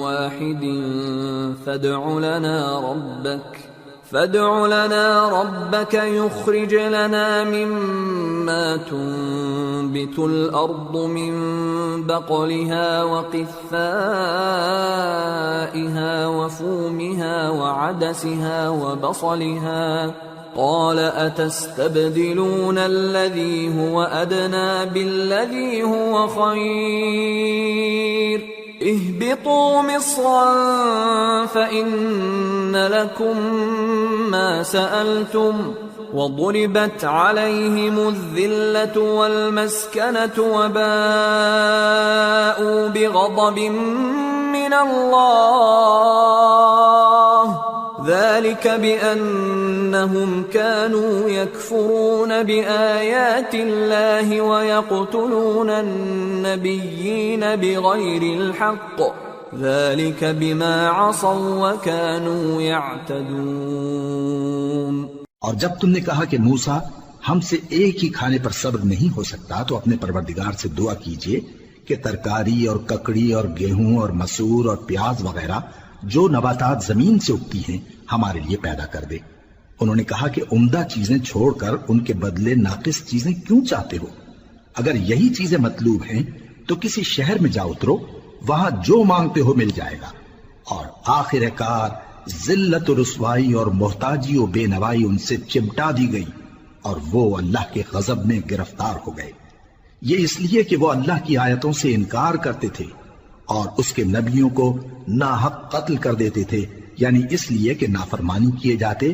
وَاحِدٍ فَادْعُ لَنَا رَبَّكَ يُخْرِجْ لَنَا مِمَّا تُنبِتُ الْأَرْضُ مِن بَقْلِهَا وَقِثَّائِهَا وَفُومِهَا وَعَدَسِهَا وَبَصَلِهَا قَالَ أَتَسْتَبْدِلُونَ الَّذِي هُوَ أَدْنَىٰ بِالَّذِي هُوَ خَيْرٌ اهْبِطُوا مِصْرًا فَإِنَّ لَكُم مَّا سَأَلْتُمْ وَضُرِبَتْ عَلَيْهِمُ الذِّلَّةُ وَالْمَسْكَنَةُ وَبَاءُوا بِغَضَبٍ مِّنَ اللَّهِ ذَلِكَ بِأَنَّهُمْ كَانُوا يَكْفُرُونَ بِآيَاتِ اللَّهِ وَيَقْتُلُونَ النَّبِيِّينَ بِغَيْرِ الْحَقِّ ذَلِكَ بِمَا عَصَوا وَكَانُوا يَعْتَدُونَ۔ اور جب تم نے کہا کہ موسیٰ ہم سے ایک ہی کھانے پر صبر نہیں ہو سکتا تو اپنے پروردگار سے دعا کیجئے کہ ترکاری اور ککڑی اور گیہوں اور مسور اور پیاز وغیرہ جو نباتات زمین سے اگتی ہیں ہمارے لیے پیدا کر دے، انہوں نے کہا کہ عمدہ چیزیں چھوڑ کر ان کے بدلے ناقص چیزیں کیوں چاہتے ہو؟ اگر یہی چیزیں مطلوب ہیں تو کسی شہر میں جا اترو، وہاں جو مانگتے ہو مل جائے گا، اور آخر کار ذلت و رسوائی اور محتاجی و بے نوائی ان سے چمٹا دی گئی، اور وہ اللہ کے غضب میں گرفتار ہو گئے۔ یہ اس لیے کہ وہ اللہ کی آیتوں سے انکار کرتے تھے اور اس کے نبیوں کو ناحق قتل کر دیتے تھے، یعنی اس لیے کہ نافرمانی کیے جاتے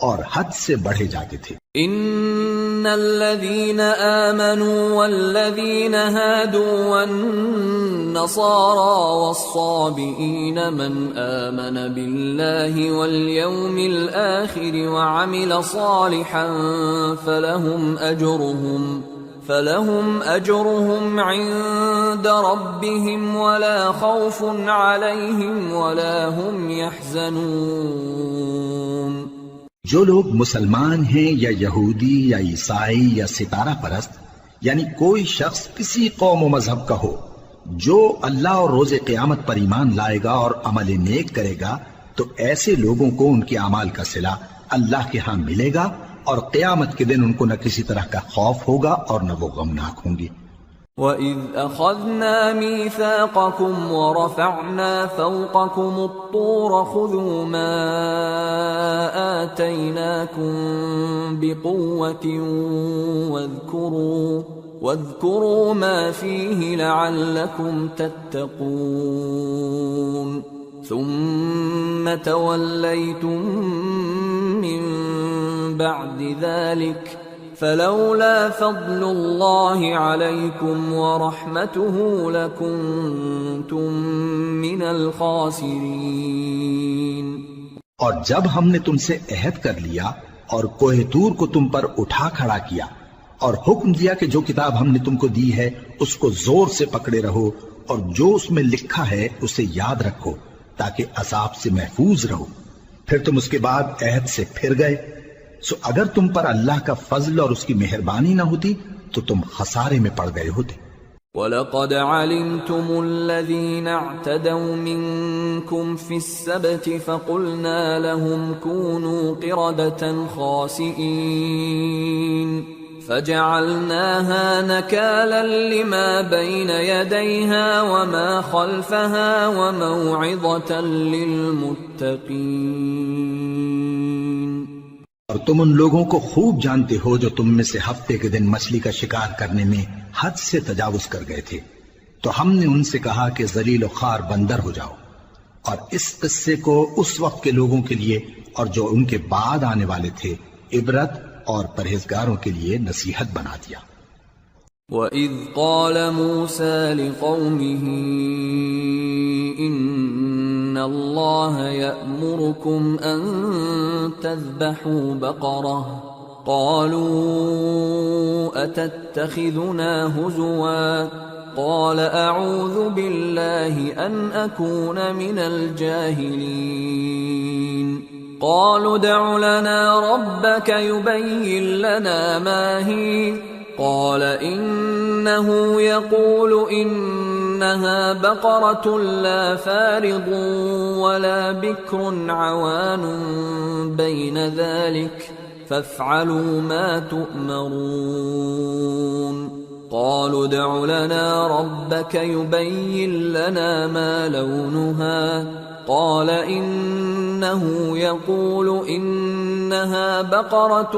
اور حد سے بڑھے جاتے تھے۔ ان الذين آمنوا والذين هادوا والنصارى والصابئين من آمن بالله واليوم الآخر وعمل صالحا فلهم أجرهم عند ربهم ولا خوف عليهم ولا هم يحزنون۔ جو لوگ مسلمان ہیں یا یہودی یا عیسائی یا ستارہ پرست، یعنی کوئی شخص کسی قوم و مذہب کا ہو، جو اللہ اور روز قیامت پر ایمان لائے گا اور عمل نیک کرے گا، تو ایسے لوگوں کو ان کے اعمال کا صلہ اللہ کے ہاں ملے گا، اور قیامت کے دن ان کو نہ کسی طرح کا خوف ہوگا اور نہ وہ غمناک ہوں گے۔ وَإِذْ أَخَذْنَا مِيثَاقَكُمْ وَرَفَعْنَا فَوْقَكُمُ الطُّورَ خُذُوا مَا آتَيْنَاكُمْ بِقُوَّةٍ وَاذْكُرُوا مَا فِيهِ لَعَلَّكُمْ تَتَّقُونَ ثُمَّ تَوَلَّيْتُمْ مِنْ بَعْدِ ذَلِكَ فلولا فضل اللہ علیکم ورحمتہ لکنتم من الخاسرین۔ اور جب ہم نے تم سے عہد کر لیا اور کوہ طور کو تم پر اٹھا کھڑا کیا اور حکم دیا کہ جو کتاب ہم نے تم کو دی ہے اس کو زور سے پکڑے رہو اور جو اس میں لکھا ہے اسے یاد رکھو تاکہ عذاب سے محفوظ رہو، پھر تم اس کے بعد عہد سے پھر گئے، سو اگر تم پر اللہ کا فضل اور اس کی مہربانی نہ ہوتی تو تم خسارے میں پڑ گئے ہوتے۔ وَلَقَدْ عَلِمْتُمُ الَّذِينَ اعْتَدَوْا مِنْكُمْ فِي السَّبْتِ فَقُلْنَا لَهُمْ كُونُوا قِرَدَةً خَاسِئِينَ فَجَعَلْنَاهَا نَكَالًا لِمَا بَيْنَ يَدَيْهَا وَمَا خَلْفَهَا وَمَوْعِظَةً لِلْمُتَّقِينَ۔ اور تم ان لوگوں کو خوب جانتے ہو جو تم میں سے ہفتے کے دن مچھلی کا شکار کرنے میں حد سے تجاوز کر گئے تھے، تو ہم نے ان سے کہا کہ ذلیل و خوار بندر ہو جاؤ، اور اس قصے کو اس وقت کے لوگوں کے لیے اور جو ان کے بعد آنے والے تھے عبرت اور پرہیزگاروں کے لیے نصیحت بنا دیا۔ وَإِذْ قَالَ مُوسَى لِقَوْمِهِ إِنَّ اللَّهَ يَأْمُرُكُمْ أَن تَذْبَحُوا بَقَرَةً قَالُوا أَتَتَّخِذُنَا هُزُوًا قَالَ أَعُوذُ بِاللَّهِ أَنْ أَكُونَ مِنَ الْجَاهِلِينَ قَالُوا ادْعُ لَنَا رَبَّكَ يُبَيِّن لَّنَا مَا هِيَ قال إنه يقول إنها بقرة لا فارض ولا بكر عوان بين ذلك فافعلوا ما تؤمرون قالوا ادع لنا ربك يبين لنا ما لونها قال إنه يقول إنها بقرة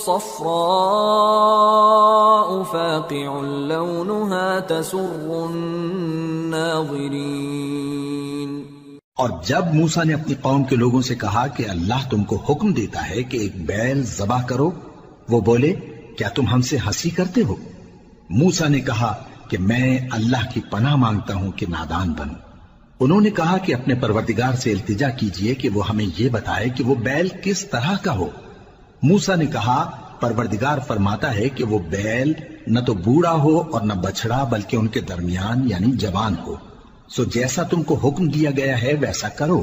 صفراء فاقع لونها تسر الناظرين۔ اور جب موسیٰ نے اپنی قوم کے لوگوں سے کہا کہ اللہ تم کو حکم دیتا ہے کہ ایک بیل ذبح کرو، وہ بولے کیا تم ہم سے ہنسی کرتے ہو؟ موسیٰ نے کہا کہ میں اللہ کی پناہ مانگتا ہوں کہ نادان بنوں۔ انہوں نے کہا کہ اپنے پروردگار سے التجا کیجئے کہ وہ ہمیں یہ بتائے کہ وہ بیل کس طرح کا ہو۔ موسیٰ نے کہا پروردگار فرماتا ہے کہ وہ بیل نہ تو بوڑھا ہو اور نہ بچڑا بلکہ ان کے درمیان یعنی جوان ہو، سو جیسا تم کو حکم دیا گیا ہے ویسا کرو۔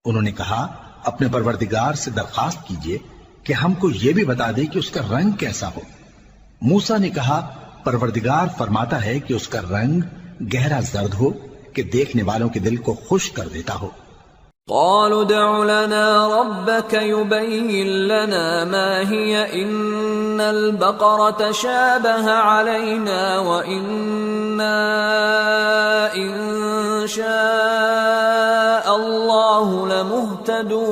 انہوں نے کہا اپنے پروردگار سے درخواست کیجئے کہ ہم کو یہ بھی بتا دے کہ اس کا رنگ کیسا ہو۔ موسیٰ نے کہا پروردگار فرماتا ہے کہ اس کا رنگ گہرا زرد ہو کہ دیکھنے والوں کے دل کو خوش کر دیتا ہو۔ قالوا ادع لنا ربك يبين لنا ما هي إن البقرة شابه علينا وإنا إن شاء الله لمهتدون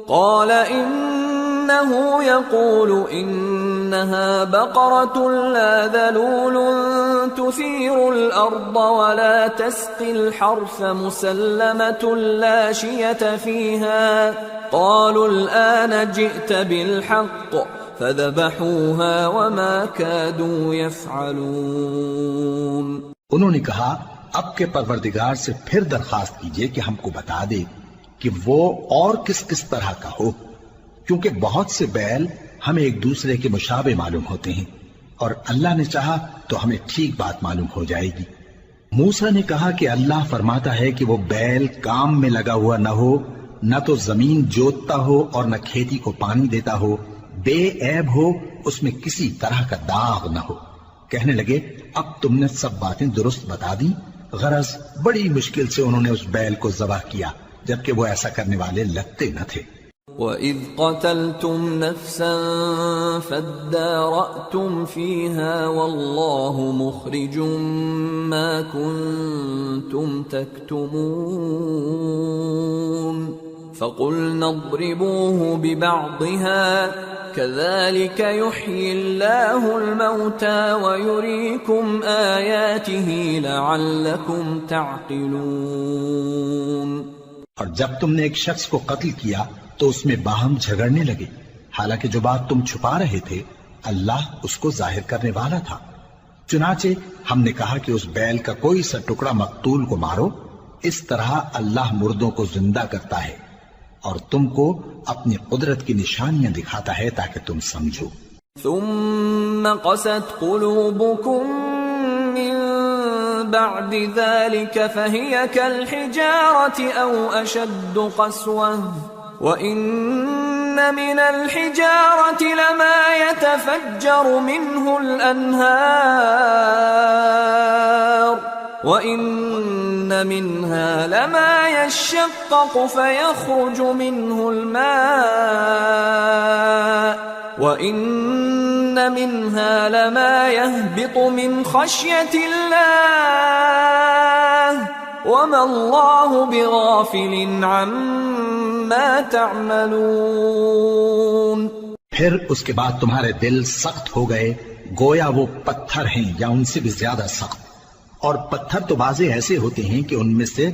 قال إنه يقول إنها بقرة لا ذلول تثير الأرض ولا تسقي الحرث مسلمة لا شية فيها قالوا الآن جئت بالحق فذبحوها وما كادوا يفعلون. انہوں نے کہا اب کے پروردگار سے پھر درخواست کیجئے کہ ہم کو بتا دے کہ وہ اور کس کس طرح کا ہو، کیونکہ بہت سے بیل ہمیں ایک دوسرے کے مشابہ معلوم ہوتے ہیں، اور اللہ نے چاہا تو ہمیں ٹھیک بات معلوم ہو جائے گی. موسیٰ نے کہا کہ اللہ فرماتا ہے کہ وہ بیل کام میں لگا ہوا نہ ہو، نہ تو زمین جوتتا ہو اور نہ کھیتی کو پانی دیتا ہو، بے عیب ہو، اس میں کسی طرح کا داغ نہ ہو. کہنے لگے اب تم نے سب باتیں درست بتا دی. غرض بڑی مشکل سے انہوں نے اس بیل کو ذبح کیا، جبکہ وہ ایسا کرنے والے لگتے نہ تھے. وَإِذْ قَتَلْتُمْ نَفْسًا فَادَّارَأْتُمْ فِيهَا وَاللَّهُ مُخْرِجٌ مَا كُنْتُمْ تَكْتُمُونَ فَقُلْنَا اضْرِبُوهُ بِبَعْضِهَا كَذَلِكَ يُحْيِي اللَّهُ الْمَوْتَى وَيُرِيكُمْ آيَاتِهِ لَعَلَّكُمْ تَعْقِلُونَ. اور جب تم نے ایک شخص کو قتل کیا تو اس میں باہم جھگڑنے لگے، حالانکہ جو بات تم چھپا رہے تھے اللہ اس کو ظاہر کرنے والا تھا. چنانچہ ہم نے کہا کہ اس بیل کا کوئی سا ٹکڑا مقتول کو مارو، اس طرح اللہ مردوں کو زندہ کرتا ہے اور تم کو اپنی قدرت کی نشانیاں دکھاتا ہے تاکہ تم سمجھو. ثم قست قلوبكم من بعد ذلك فهي كالحجارة أو أشد قسوة وإن من الحجارة لما يتفجر منه الأنهار وإن منها لما يشقق فيخرج منه الماء وَإِنَّ مِنْهَا لَمَا يَهْبِطُ مِنْ خَشْيَةِ اللَّهِ وَمَا اللَّهُ بِغَافِلٍ عَمَّا تَعْمَلُونَ. پھر اس کے بعد تمہارے دل سخت ہو گئے گویا وہ پتھر ہیں یا ان سے بھی زیادہ سخت. اور پتھر تو بعضے ایسے ہوتے ہیں کہ ان میں سے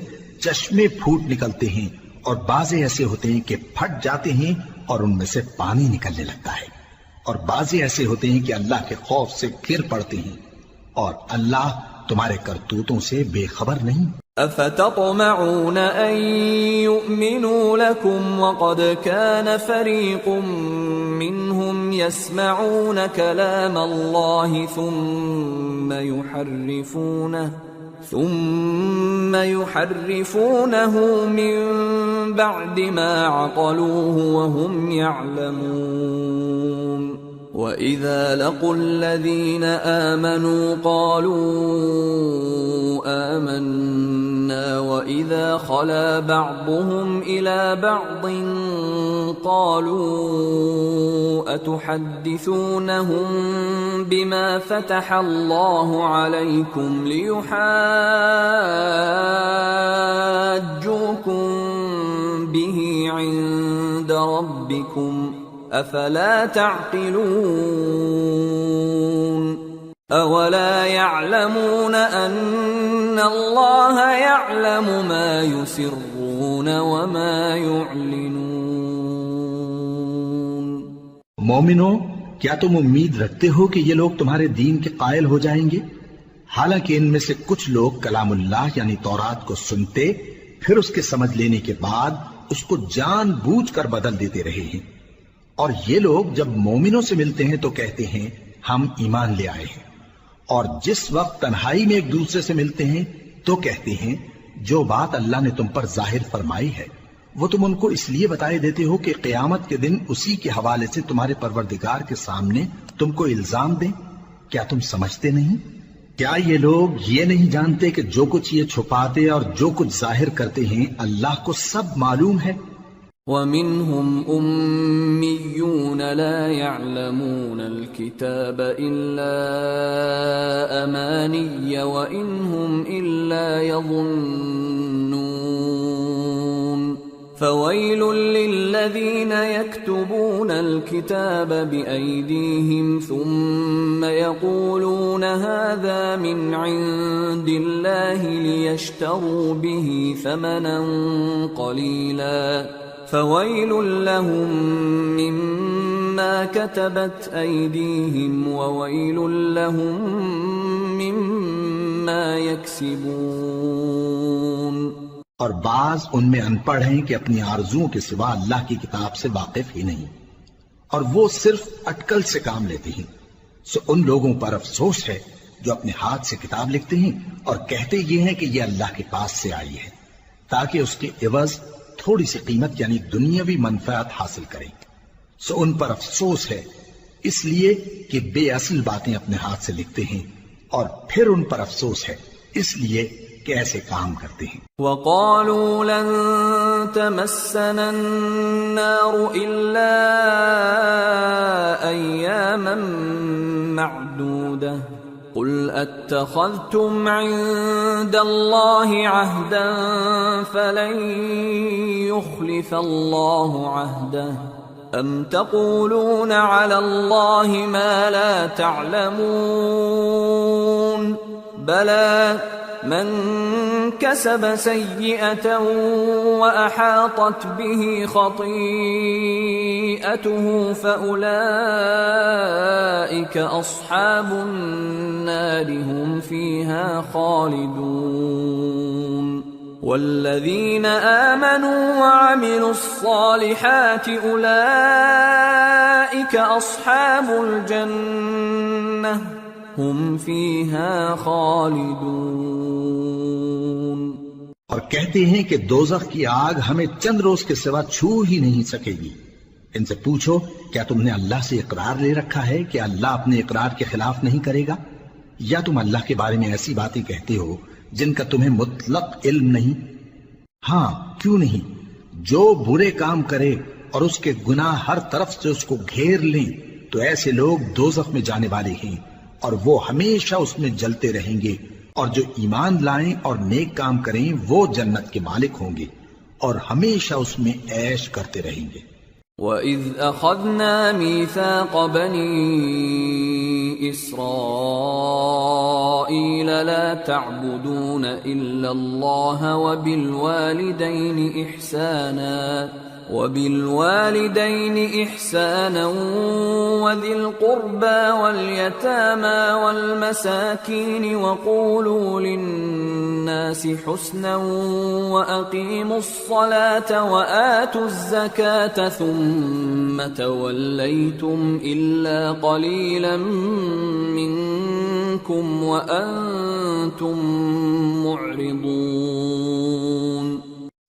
چشمے پھوٹ نکلتے ہیں، اور بعضے ایسے ہوتے ہیں کہ پھٹ جاتے ہیں اور ان میں سے پانی نکلنے لگتا ہے، اور بعضے ایسے ہوتے ہیں کہ اللہ کے خوف سے گر پڑتے ہیں، اور اللہ تمہارے کرتوتوں سے بے خبر نہیں. افتطمعون ان يؤمنوا لكم وقد كان فريق منهم يسمعون كلام الله ثم يحرفونه من بعد ما عقلوه وهم يعلمون. وَإِذَا لَقُوا الَّذِينَ آمَنُوا قَالُوا آمَنَّا وَإِذَا خَلَا بَعْضُهُمْ إِلَى بَعْضٍ قَالُوا أَتُحَدِّثُونَهُم بِمَا فَتَحَ اللَّهُ عَلَيْكُمْ لِيُحَاجُّوكُم بِهِ عِندَ رَبِّكُمْ افلا تعقلون. اولا يعلمون ان الله يعلم ما يسرون وما يعلنون. مومنو، کیا تم امید رکھتے ہو کہ یہ لوگ تمہارے دین کے قائل ہو جائیں گے؟ حالانکہ ان میں سے کچھ لوگ کلام اللہ یعنی تورات کو سنتے پھر اس کے سمجھ لینے کے بعد اس کو جان بوجھ کر بدل دیتے رہے ہیں. اور یہ لوگ جب مومنوں سے ملتے ہیں تو کہتے ہیں ہم ایمان لے آئے ہیں، اور جس وقت تنہائی میں ایک دوسرے سے ملتے ہیں تو کہتے ہیں جو بات اللہ نے تم پر ظاہر فرمائی ہے وہ تم ان کو اس لیے بتائے دیتے ہو کہ قیامت کے دن اسی کے حوالے سے تمہارے پروردگار کے سامنے تم کو الزام دیں. کیا تم سمجھتے نہیں؟ کیا یہ لوگ یہ نہیں جانتے کہ جو کچھ یہ چھپاتے اور جو کچھ ظاہر کرتے ہیں اللہ کو سب معلوم ہے؟ وَمِنْهُمْ أُمِّيُّونَ لَا يَعْلَمُونَ الْكِتَابَ إِلَّا أَمَانِيَّ وَإِنْهُمْ إِلَّا يَظُنُّونَ فَوَيْلٌ لِّلَّذِينَ يَكْتُبُونَ الْكِتَابَ بِأَيْدِيهِمْ ثُمَّ يَقُولُونَ هَذَا مِنْ عِندِ اللَّهِ لِيَشْتَرُوا بِهِ ثَمَنًا قَلِيلًا فَوَيْلٌ لَّهُم مِّمَّا كَتَبَتْ أَيْدِيهِمْ وَوَيْلٌ لَّهُم مِّمَّا يَكْسِبُونَ۔ اور بعض ان میں ان پڑھ ہیں کہ اپنی آرزوؤں کے سوا اللہ کی کتاب سے واقف ہی نہیں، اور وہ صرف اٹکل سے کام لیتے ہیں، سو ان لوگوں پر افسوس ہے جو اپنے ہاتھ سے کتاب لکھتے ہیں اور کہتے یہ ہیں کہ یہ اللہ کے پاس سے آئی ہے تاکہ اس کے عوض تھوڑی سی قیمت یعنی دنیاوی منفعت حاصل کریں، سو ان پر افسوس ہے اس لیے کہ بے اصل باتیں اپنے ہاتھ سے لکھتے ہیں، اور پھر ان پر افسوس ہے اس لیے کہ ایسے کام کرتے ہیں۔ وَقَالُوا لَن تَمَسَّنَا النَّارُ إِلَّا أَيَّامًا مَّعْدُودَةً قُلْ أَتَّخَذْتُمْ عِندَ اللَّهِ عَهْدًا فَلَن يُخْلِفَ اللَّهُ عَهْدَهُ أَمْ تَقُولُونَ عَلَى اللَّهِ مَا لَا تَعْلَمُونَ بَلَى من كسب سيئة وأحاطت به خطيئته فأولئك أصحاب النار هم فيها خالدون والذين آمنوا وعملوا الصالحات أولئك أصحاب الجنة ہم فیہا خالدون۔ اور کہتے ہیں کہ دوزخ کی آگ ہمیں چند روز کے سوا چھو ہی نہیں سکے گی۔ ان سے پوچھو کیا تم نے اللہ سے اقرار لے رکھا ہے کہ اللہ اپنے اقرار کے خلاف نہیں کرے گا، یا تم اللہ کے بارے میں ایسی باتیں کہتے ہو جن کا تمہیں مطلق علم نہیں؟ ہاں کیوں نہیں، جو برے کام کرے اور اس کے گناہ ہر طرف سے اس کو گھیر لیں تو ایسے لوگ دوزخ میں جانے والے ہیں، اور وہ ہمیشہ اس میں جلتے رہیں گے، اور جو ایمان لائیں اور نیک کام کریں وہ جنت کے مالک ہوں گے اور ہمیشہ اس میں عیش کرتے رہیں گے۔ وَإِذْ أَخَذْنَا مِيثَاقَ بَنِي إِسْرَائِيلَ لَا تَعْبُدُونَ إِلَّا اللَّهَ وَبِالْوَالِدَيْنِ إِحْسَانًا وَذِي الْقُرْبَى وَالْيَتَامَى وَالْمَسَاكِينِ وَقُولُوا لِلنَّاسِ حُسْنًا وَأَقِيمُوا الصَّلَاةَ وَآتُوا الزَّكَاةَ ثُمَّ تَوَلَّيْتُمْ إِلَّا قَلِيلًا مِّنكُمْ وَأَنتُمْ مُعْرِضُونَ۔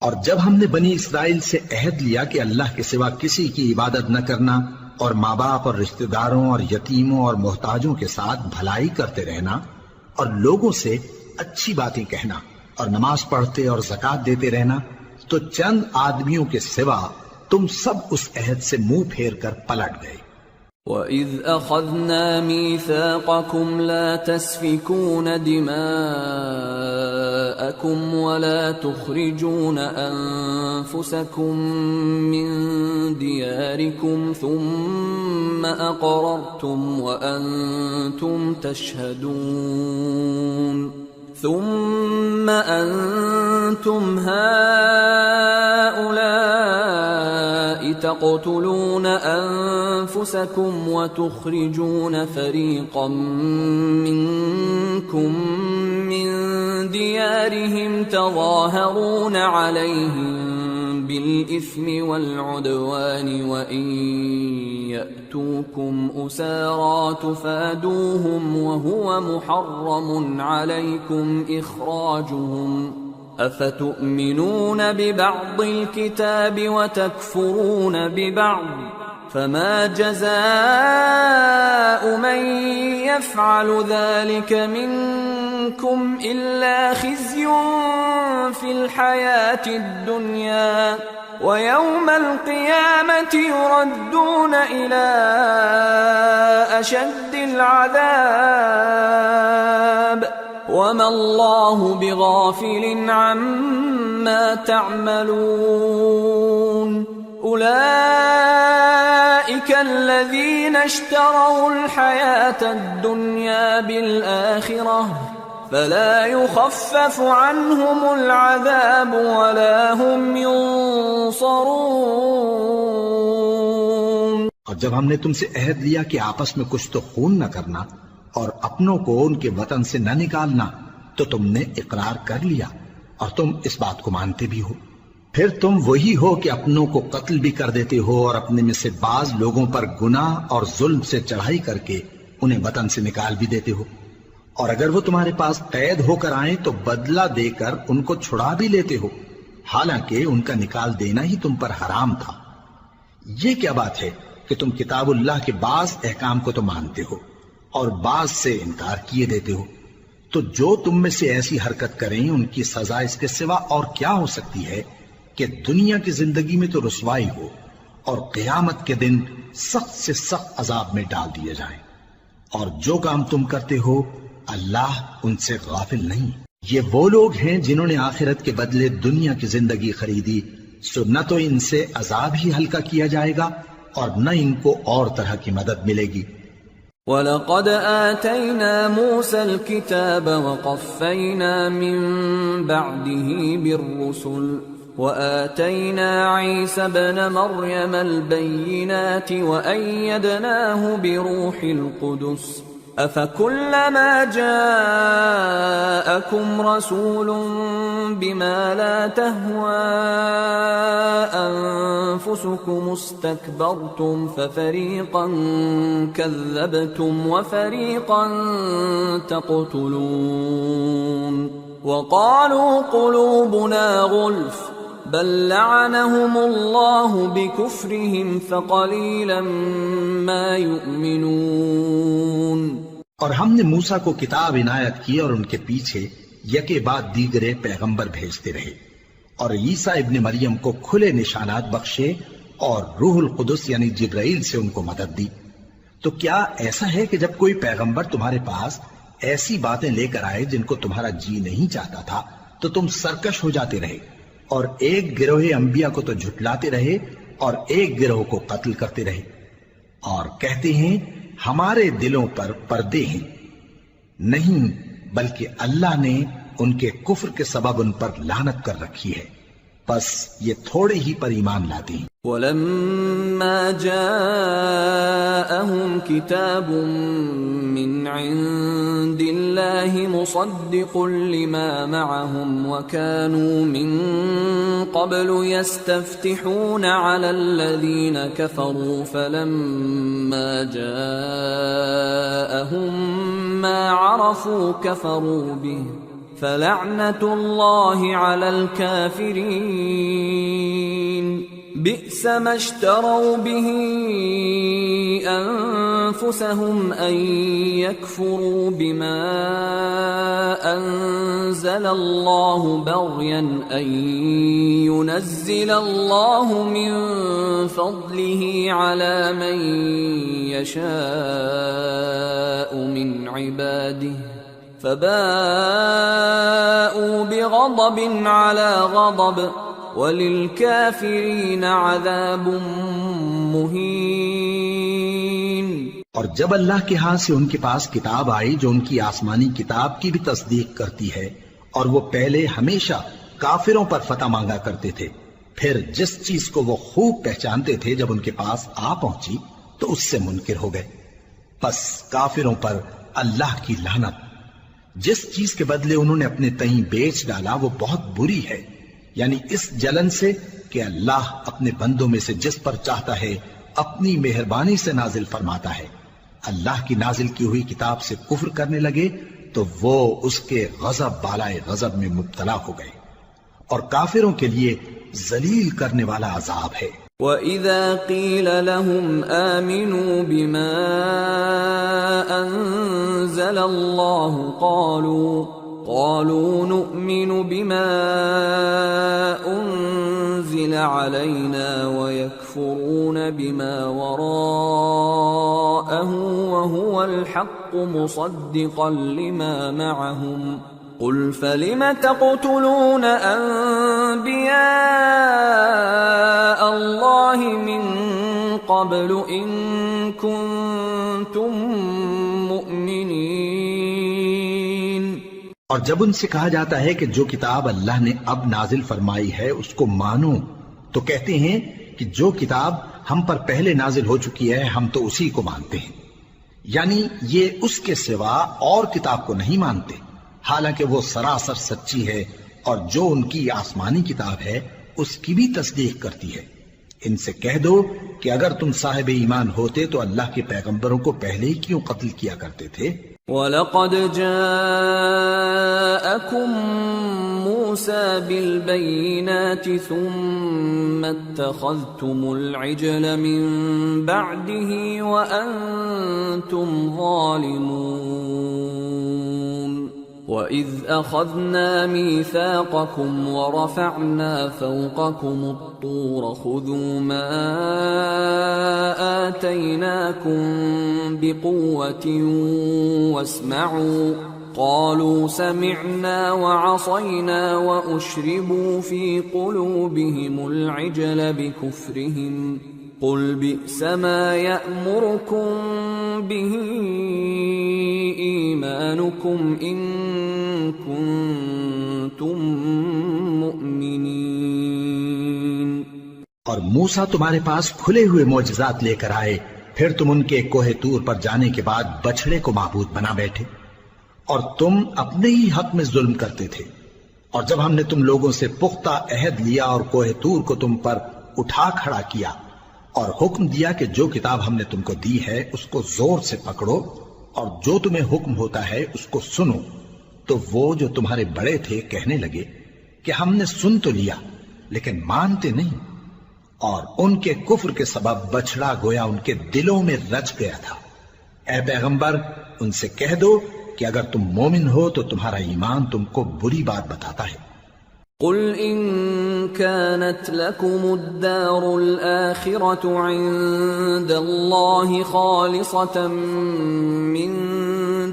اور جب ہم نے بنی اسرائیل سے عہد لیا کہ اللہ کے سوا کسی کی عبادت نہ کرنا، اور ماں باپ اور رشتہ داروں اور یتیموں اور محتاجوں کے ساتھ بھلائی کرتے رہنا، اور لوگوں سے اچھی باتیں کہنا، اور نماز پڑھتے اور زکوٰۃ دیتے رہنا، تو چند آدمیوں کے سوا تم سب اس عہد سے منہ پھیر کر پلٹ گئے۔ وَإِذْ أَخَذْنَا مِيثَاقَكُمْ لَا تَسْفِكُونَ دِمَاءَكُمْ وَلَا تُخْرِجُونَ أَنفُسَكُمْ مِنْ دِيَارِكُمْ ثُمَّ أَقْرَرْتُمْ وَأَنْتُمْ تَشْهَدُونَ ثُمَّ أَنْتُمْ هَؤُلَاءِ تَقْتُلُونَ أَنفُسَكُمْ وَتُخْرِجُونَ فَرِيقًا مِّنكُمْ مِنْ دِيَارِهِمْ تَظَاهَرُونَ عَلَيْهِمْ بِالْإِثْمِ وَالْعُدْوَانِ وَإِنْ يَأْتُوكُمْ أُسَارَى تُفَادُوهُمْ وَهُوَ مُحَرَّمٌ عَلَيْكُمْ إِخْرَاجُهُمْ أَفَتُؤْمِنُونَ بِبَعْضِ الْكِتَابِ وَتَكْفُرُونَ بِبَعْضٍ فما جزاء من يفعل ذلك منكم إلا خزي في الحياة الدنيا ويوم القيامة يردون إلى أشد العذاب وما الله بغافل عما تعملون أولئك الذين اشتروا الحياة الدنيا بالآخرة فلا يخفف عنهم العذاب ولا هم ينصرون۔ اور جب ہم نے تم سے عہد لیا کہ آپس میں کچھ تو خون نہ کرنا اور اپنوں کو ان کے وطن سے نہ نکالنا، تو تم نے اقرار کر لیا اور تم اس بات کو مانتے بھی ہو۔ پھر تم وہی ہو کہ اپنوں کو قتل بھی کر دیتے ہو اور اپنے میں سے بعض لوگوں پر گناہ اور ظلم سے چڑھائی کر کے انہیں وطن سے نکال بھی دیتے ہو، اور اگر وہ تمہارے پاس قید ہو کر آئیں تو بدلہ دے کر ان کو چھڑا بھی لیتے ہو، حالانکہ ان کا نکال دینا ہی تم پر حرام تھا۔ یہ کیا بات ہے کہ تم کتاب اللہ کے بعض احکام کو تو مانتے ہو اور بعض سے انکار کیے دیتے ہو؟ تو جو تم میں سے ایسی حرکت کریں ان کی سزا اس کے سوا اور کیا ہو سکتی ہے کہ دنیا کی زندگی میں تو رسوائی ہو اور قیامت کے دن سخت سے سخت عذاب میں ڈال دیے جائیں۔ اور جو کام تم کرتے ہو اللہ ان سے غافل نہیں۔ یہ وہ لوگ ہیں جنہوں نے آخرت کے بدلے دنیا کی زندگی خریدی، سو نہ تو ان سے عذاب ہی ہلکا کیا جائے گا اور نہ ان کو اور طرح کی مدد ملے گی۔ وَلَقَدْ آتَيْنَا مُوسَى الْكِتَابَ وَقَفَّيْنَا مِن بَعْدِهِ بِالرُّسُلِ وَآتَيْنَا عِيسَى ابْنَ مَرْيَمَ الْبَيِّنَاتِ وَأَيَّدْنَاهُ بِرُوحِ الْقُدُسِ أَفَكُلَّمَا جَاءَكُمْ رَسُولٌ بِمَا لَا تَهْوَى أَنفُسُكُمُ اسْتَكْبَرْتُمْ فَفَرِيقًا كَذَّبْتُمْ وَفَرِيقًا تَقْتُلُونَ وَقَالُوا قُلُوبُنَا غُلْفٌ بَلْ لَعَنَهُمُ اللَّهُ بِكُفْرِهِمْ فَقَلِيلًا مَا يُؤْمِنُونَ۔ اور ہم نے موسیٰ کو کتاب عنایت کی اور ان کے پیچھے یکے بعد دیگرے پیغمبر بھیجتے رہے، اور عیسیٰ ابن مریم کو کھلے نشانات بخشے اور روح القدس یعنی جبرائیل سے ان کو مدد دی۔ تو کیا ایسا ہے کہ جب کوئی پیغمبر تمہارے پاس ایسی باتیں لے کر آئے جن کو تمہارا جی نہیں چاہتا تھا تو تم سرکش ہو جاتے رہے، اور ایک گروہ انبیاء کو تو جھٹلاتے رہے اور ایک گروہ کو قتل کرتے رہے، اور کہتے ہیں ہمارے دلوں پر پردے ہیں؟ نہیں، بلکہ اللہ نے ان کے کفر کے سبب ان پر لعنت کر رکھی ہے، پس یہ تھوڑے ہی پر ایمان لاتے ہیں۔ وَلَمَّا جَاءَهُمْ كِتَابٌ مِّنْ عِندِ اللَّهِ مُصَدِّقٌ لِّمَا مَعَهُمْ وَكَانُوا مِن قَبْلُ يَسْتَفْتِحُونَ عَلَى الَّذِينَ كَفَرُوا فَلَمَّا جَاءَهُم مَّا عَرَفُوا كَفَرُوا بِهِ فَلَعْنَةُ اللَّهِ عَلَى الْكَافِرِينَ بئس ما اشتروا به أنفسهم أن يكفروا بما أنزل الله بغيا أن ينزل الله من فضله على من يشاء من عباده فباءوا بغضب على غضب وَلِلْكَافِرِينَ عَذَابٌ مُّهِينٌ۔ اور جب اللہ کے ہاں سے ان کے پاس کتاب آئی جو ان کی آسمانی کتاب کی بھی تصدیق کرتی ہے، اور وہ پہلے ہمیشہ کافروں پر فتح مانگا کرتے تھے، پھر جس چیز کو وہ خوب پہچانتے تھے جب ان کے پاس آ پہنچی تو اس سے منکر ہو گئے، پس کافروں پر اللہ کی لعنت۔ جس چیز کے بدلے انہوں نے اپنے تئیں بیچ ڈالا وہ بہت بری ہے، یعنی اس جلن سے کہ اللہ اپنے بندوں میں سے جس پر چاہتا ہے اپنی مہربانی سے نازل فرماتا ہے۔ اللہ کی نازل کی ہوئی کتاب سے کفر کرنے لگے تو وہ اس کے غضب بالائے غضب میں مبتلا ہو گئے، اور کافروں کے لیے ذلیل کرنے والا عذاب ہے۔ وَإِذَا قِيلَ لَهُمْ آمِنُوا بِمَا أَنزَلَ اللَّهُ قَالُوا نُؤْمِنُ بِمَا أُنزِلَ عَلَيْنَا وَيَكْفُرُونَ بِمَا وَرَاءَهُ وَهُوَ الْحَقُّ مُصَدِّقًا لِمَا مَعَهُمْ قُلْ فَلِمَ تَقْتُلُونَ أَنبِيَاءَ اللَّهِ مِن قَبْلُ إِن كُنتُم مُّؤْمِنِينَ۔ اور جب ان سے کہا جاتا ہے کہ جو کتاب اللہ نے اب نازل فرمائی ہے اس کو مانو، تو کہتے ہیں کہ جو کتاب ہم پر پہلے نازل ہو چکی ہے ہم تو اسی کو مانتے ہیں، یعنی یہ اس کے سوا اور کتاب کو نہیں مانتے، حالانکہ وہ سراسر سچی ہے، اور جو ان کی آسمانی کتاب ہے اس کی بھی تصدیق کرتی ہے۔ ان سے کہہ دو کہ اگر تم صاحب ایمان ہوتے تو اللہ کے پیغمبروں کو پہلے ہی کیوں قتل کیا کرتے تھے؟ وَلَقَدْ جَاءَكُم مُوسَى بِالْبَيِّنَاتِ ثُمَّ اتَّخَذْتُمُ الْعِجْلَ مِن بَعْدِهِ وَأَنتُمْ ظَالِمُونَ وَإِذْ أَخَذْنَا مِيثَاقَكُمْ وَرَفَعْنَا فَوْقَكُمُ الطُّورَ خُذُوا مَا آتَيْنَاكُمْ بِقُوَّةٍ وَاسْمَعُوا قَالُوا سَمِعْنَا وَعَصَيْنَا وَأُشْرِبُوا فِي قُلُوبِهِمُ الْعِجْلَ بِكُفْرِهِمْ قُلْ بِئْسَ مَا يَأْمُرُكُمْ بِهِ إِيمَانُكُمْ إِن كُنتُم مُّؤْمِنِينَ۔ اور موسیٰ تمہارے پاس کھلے ہوئے معجزات لے کر آئے، پھر تم ان کے کوہ طور پر جانے کے بعد بچڑے کو معبود بنا بیٹھے، اور تم اپنے ہی حق میں ظلم کرتے تھے۔ اور جب ہم نے تم لوگوں سے پختہ عہد لیا اور کوہ طور کو تم پر اٹھا کھڑا کیا اور حکم دیا کہ جو کتاب ہم نے تم کو دی ہے اس کو زور سے پکڑو اور جو تمہیں حکم ہوتا ہے اس کو سنو، تو وہ جو تمہارے بڑے تھے کہنے لگے کہ ہم نے سن تو لیا لیکن مانتے نہیں، اور ان کے کفر کے سبب بچڑا گویا ان کے دلوں میں رچ گیا تھا۔ اے پیغمبر ان سے کہہ دو کہ اگر تم مومن ہو تو تمہارا ایمان تم کو بری بات بتاتا ہے۔ قل إن كانت لكم الدار الآخرة عند الله خالصة من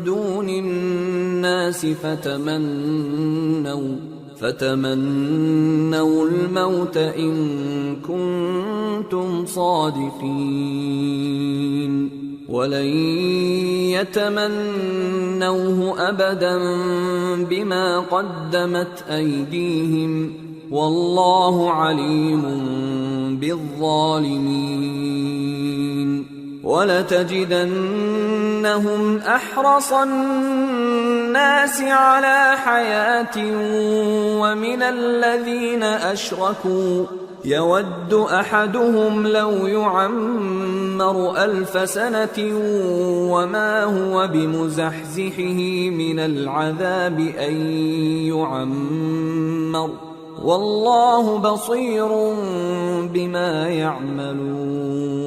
دون الناس فتمنوا الموت إن كنتم صادقين ولن يتمنوه أبدا بما قدمت أيديهم والله عليم بالظالمين ولتجدنهم أحرص الناس على حياة ومن الذين أشركوا يود أحدهم لو يعمر 1000 سنة وما هو بمزحزحه من العذاب أن يعمر والله بصير بما يعملون۔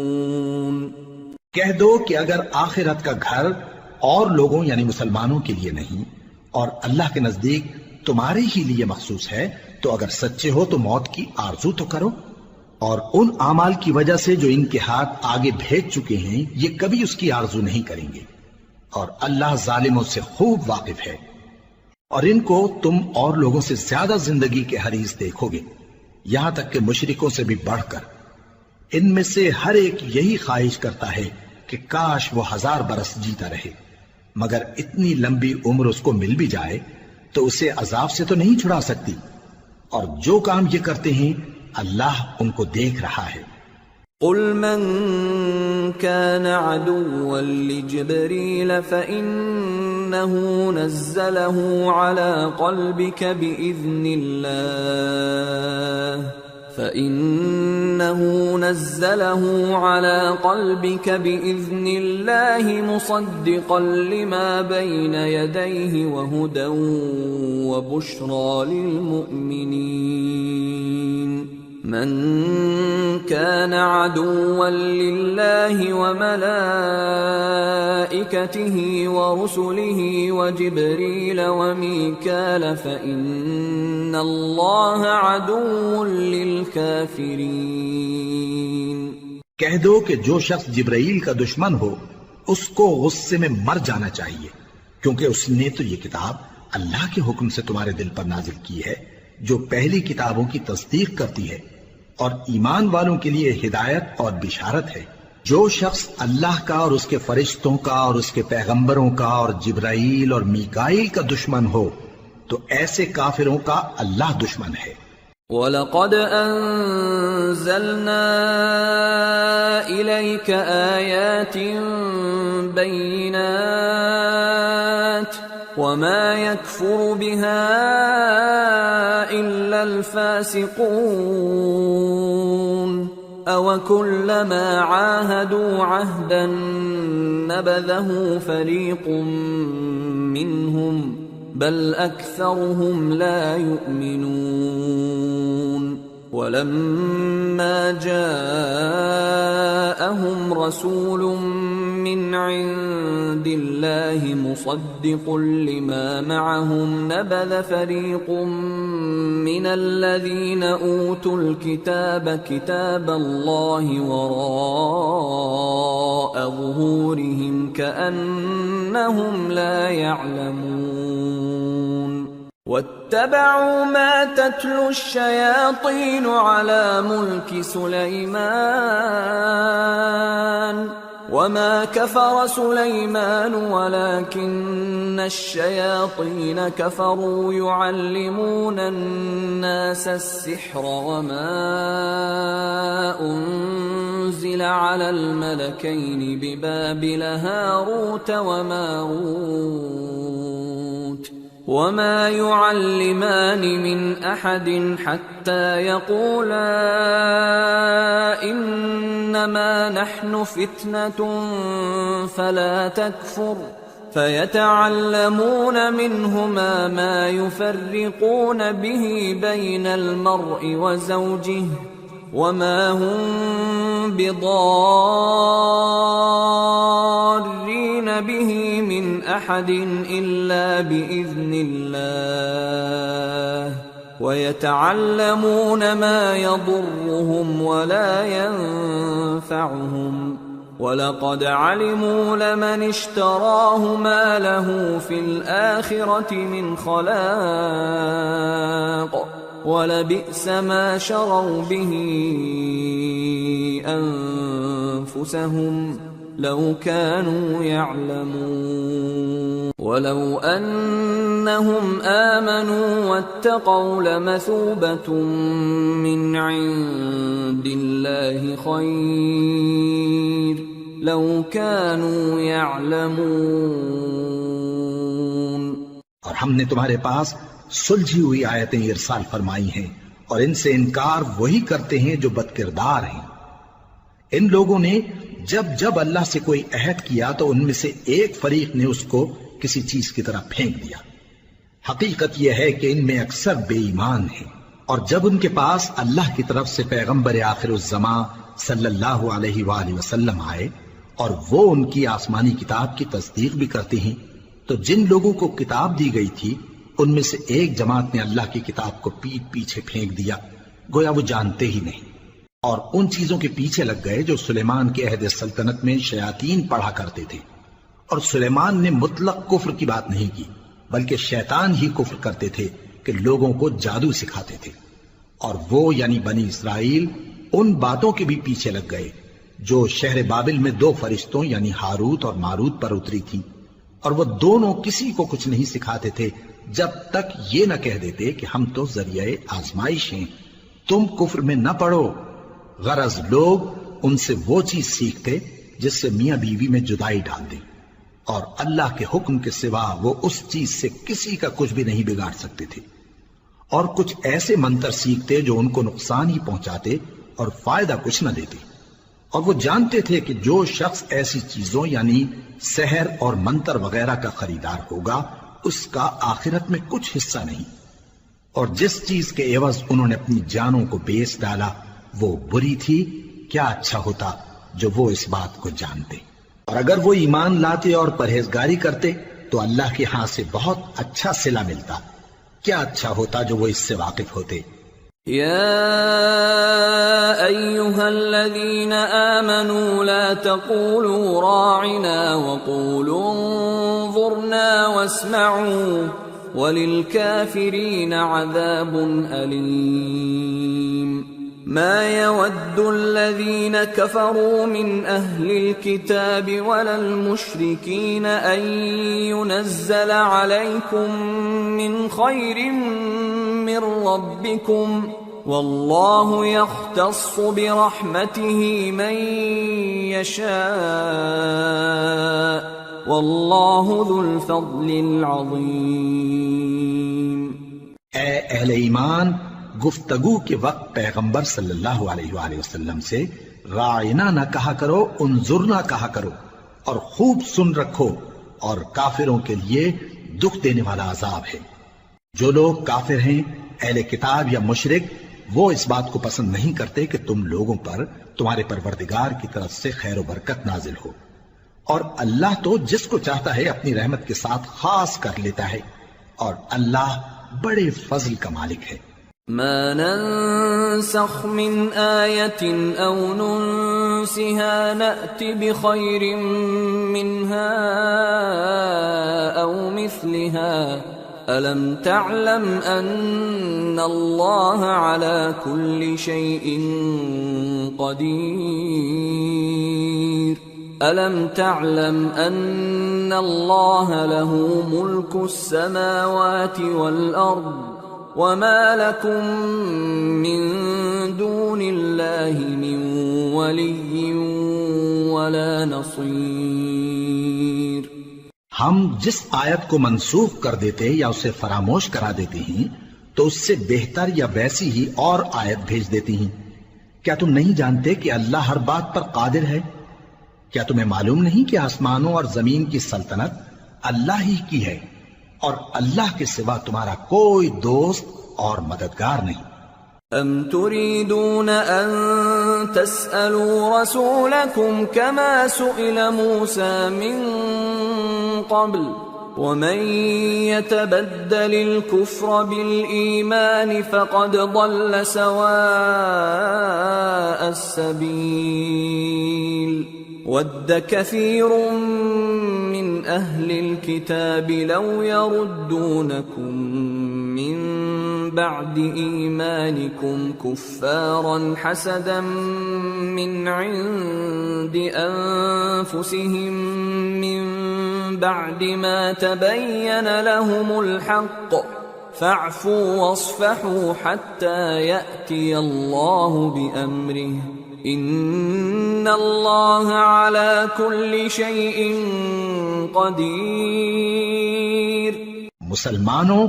کہہ دو کہ اگر آخرت کا گھر اور لوگوں یعنی مسلمانوں کے لیے نہیں اور اللہ کے نزدیک تمہارے ہی لیے مخصوص ہے تو اگر سچے ہو تو موت کی آرزو تو کرو، اور ان اعمال کی وجہ سے جو ان کے ہاتھ آگے بھیج چکے ہیں یہ کبھی اس کی آرزو نہیں کریں گے، اور اللہ ظالموں سے خوب واقف ہے۔ اور ان کو تم اور لوگوں سے زیادہ زندگی کے حریص دیکھو گے، یہاں تک کہ مشرکوں سے بھی بڑھ کر۔ ان میں سے ہر ایک یہی خواہش کرتا ہے کہ کاش وہ 1000 برس جیتا رہے، مگر اتنی لمبی عمر اس کو مل بھی جائے تو اسے عذاب سے تو نہیں چھڑا سکتی، اور جو کام یہ کرتے ہیں اللہ ان کو دیکھ رہا ہے۔ قل من كان عدوا لجبريل فإنه نزله على قلبك بإذن الله مصدقا لما بين يديه وهدى وبشرى للمؤمنين۔ من كان عدوا لله وملائكته ورسله وجبريل وميكال فإن الله عدو للكافرين۔ کہہ دو کہ جو شخص جبرائیل کا دشمن ہو اس کو غصے میں مر جانا چاہیے، کیونکہ اس نے تو یہ کتاب اللہ کے حکم سے تمہارے دل پر نازل کی ہے جو پہلی کتابوں کی تصدیق کرتی ہے اور ایمان والوں کے لیے ہدایت اور بشارت ہے۔ جو شخص اللہ کا اور اس کے فرشتوں کا اور اس کے پیغمبروں کا اور جبرائیل اور میکائیل کا دشمن ہو تو ایسے کافروں کا اللہ دشمن ہے۔ وَلَقَدْ أَنزَلْنَا إِلَيْكَ آيَاتٍ بَيِّنَاتٍ وَمَا يَكْفُرُ بِهَا إِلَّا الْفَاسِقُونَ أَوَكُلَّمَا عَاهَدُوا عَهْدًا نَبَذَهُ فَرِيقٌ مِّنْهُمْ بل أكثرهم لا يؤمنون۔ ولما جاءهم رسول من عند الله مصدق لما معهم نبذ فريق من الذين أوتوا الكتاب كتاب الله وراء ظهورهم كأنهم لا يعلمون۔ واتبعوا ما تتلو الشياطين على ملك سليمان وما كفر سليمان ولكن الشياطين كفروا يعلمون الناس السحر وما أنزل على الملكين ببابل هاروت وماروت وما يعلمان من أحد حتى يقولا إنما نحن فتنة فلا تكفر فيتعلمون منهما ما يفرقون به بين المرء وزوجه وما هم بضارين به من أحد إلا بإذن الله ويتعلمون ما يضرهم ولا ينفعهم وَلَقَدْ عَلِمُوا لَمَنِ اشْتَرَاهُ مَا لَهُ فِي الْآخِرَةِ مِنْ خَلَاقٍ وَلَبِئْسَ مَا شَرَوْا بِهِ أَنفُسَهُمْ لَوْ كَانُوا يَعْلَمُونَ وَلَوْ أَنَّهُمْ آمَنُوا وَاتَّقَوْا لَمَثُوبَةٌ مِّنْ عِندِ اللَّهِ خَيْرٌ لَوْ كَانُوا يَعْلَمُونَ۔ اور ہم نے تمہارے پاس سلجھی ہوئی آیتیں ارسال فرمائی ہیں اور ان سے انکار وہی کرتے ہیں جو بدکردار ہیں۔ ان لوگوں نے جب جب اللہ سے کوئی عہد کیا تو ان میں سے ایک فریق نے اس کو کسی چیز کی طرح پھینک دیا۔ حقیقت یہ ہے کہ ان میں اکثر بے ایمان ہیں، اور جب ان کے پاس اللہ کی طرف سے پیغمبر آخر الزماں صلی اللہ علیہ وآلہ وسلم آئے اور وہ ان کی آسمانی کتاب کی تصدیق بھی کرتے ہیں، تو جن لوگوں کو کتاب دی گئی تھی ان میں سے ایک جماعت نے اللہ کی کتاب کو پیٹ پیچھے پھینک دیا، گویا وہ جانتے ہی نہیں، اور ان چیزوں کے پیچھے لگ گئے جو سلیمان کے عہد سلطنت میں شیاطین پڑھا کرتے تھے۔ اور سلیمان نے مطلق کفر کی بات نہیں کی، بلکہ شیطان ہی کفر کرتے تھے کہ لوگوں کو جادو سکھاتے تھے، اور وہ یعنی بنی اسرائیل ان باتوں کے بھی پیچھے لگ گئے جو شہر بابل میں دو فرشتوں یعنی ہاروت اور ماروت پر اتری تھی، اور وہ دونوں کسی کو کچھ نہیں سکھاتے تھے جب تک یہ نہ کہہ دیتے کہ ہم تو ذریعہ آزمائش ہیں، تم کفر میں نہ پڑو۔ غرض لوگ ان سے وہ چیز سیکھتے جس سے میاں بیوی میں جدائی ڈال دیں، اور اللہ کے حکم کے سوا وہ اس چیز سے کسی کا کچھ بھی نہیں بگاڑ سکتے تھے، اور کچھ ایسے منتر سیکھتے جو ان کو نقصان ہی پہنچاتے اور فائدہ کچھ نہ دیتے، اور وہ جانتے تھے کہ جو شخص ایسی چیزوں یعنی سحر اور منتر وغیرہ کا خریدار ہوگا اس کا آخرت میں کچھ حصہ نہیں۔ اور جس چیز کے عوض انہوں نے اپنی جانوں کو بیچ ڈالا وہ بری تھی، کیا اچھا ہوتا جو وہ اس بات کو جانتے۔ اور اگر وہ ایمان لاتے اور پرہیزگاری کرتے تو اللہ کے ہاں سے بہت اچھا صلہ ملتا، کیا اچھا ہوتا جو وہ اس سے واقف ہوتے۔ يا أيها الذين آمنوا لا تقولوا راعنا وقولوا انظرنا واسمعوا وللكافرين عذاب أليم ما يود الذين كفروا من أهل الكتاب ولا المشركين أن ينزل عليكم من خير من ربكم والله يختص برحمته من يشاء والله ذو الفضل العظيم۔ اے اہل ایمان، گفتگو کے وقت پیغمبر صلی اللہ علیہ وآلہ وسلم سے راعنا نہ کہا کرو، انظرنا کہا کرو، اور خوب سن رکھو، اور کافروں کے لیے دکھ دینے والا عذاب ہے۔ جو لوگ کافر ہیں، اہل کتاب یا مشرک، وہ اس بات کو پسند نہیں کرتے کہ تم لوگوں پر تمہارے پروردگار کی طرف سے خیر و برکت نازل ہو، اور اللہ تو جس کو چاہتا ہے اپنی رحمت کے ساتھ خاص کر لیتا ہے، اور اللہ بڑے فضل کا مالک ہے۔ ما ننسخ من آية أو ننسها نأت بخير منها أو مثلها ألم تعلم أن الله على كل شيء قدير ألم تعلم أن الله له ملك السماوات والأرض وما لكم من دون الله من ولي ولا نصير۔ ہم جس آیت کو منسوخ کر دیتے یا اسے فراموش کرا دیتے ہیں تو اس سے بہتر یا ویسی ہی اور آیت بھیج دیتی ہیں۔ کیا تم نہیں جانتے کہ اللہ ہر بات پر قادر ہے؟ کیا تمہیں معلوم نہیں کہ آسمانوں اور زمین کی سلطنت اللہ ہی کی ہے، اور اللہ کے سوا تمہارا کوئی دوست اور مددگار نہیں۔ ام تريدون ان تسألوا رسولكم كما سئل موسى من قبل ومن يتبدل الكفر بالإيمان فقد ضل سواء السبيل ود كثير من أهل الكتاب لو يردونكم من بعد إيمانكم كفارا حسدا من عند أنفسهم من بعد ما تبين لهم الحق فاعفوا واصفحوا حتى يأتي الله بأمره ان اللہ علی کل شیء قدیر۔ مسلمانوں،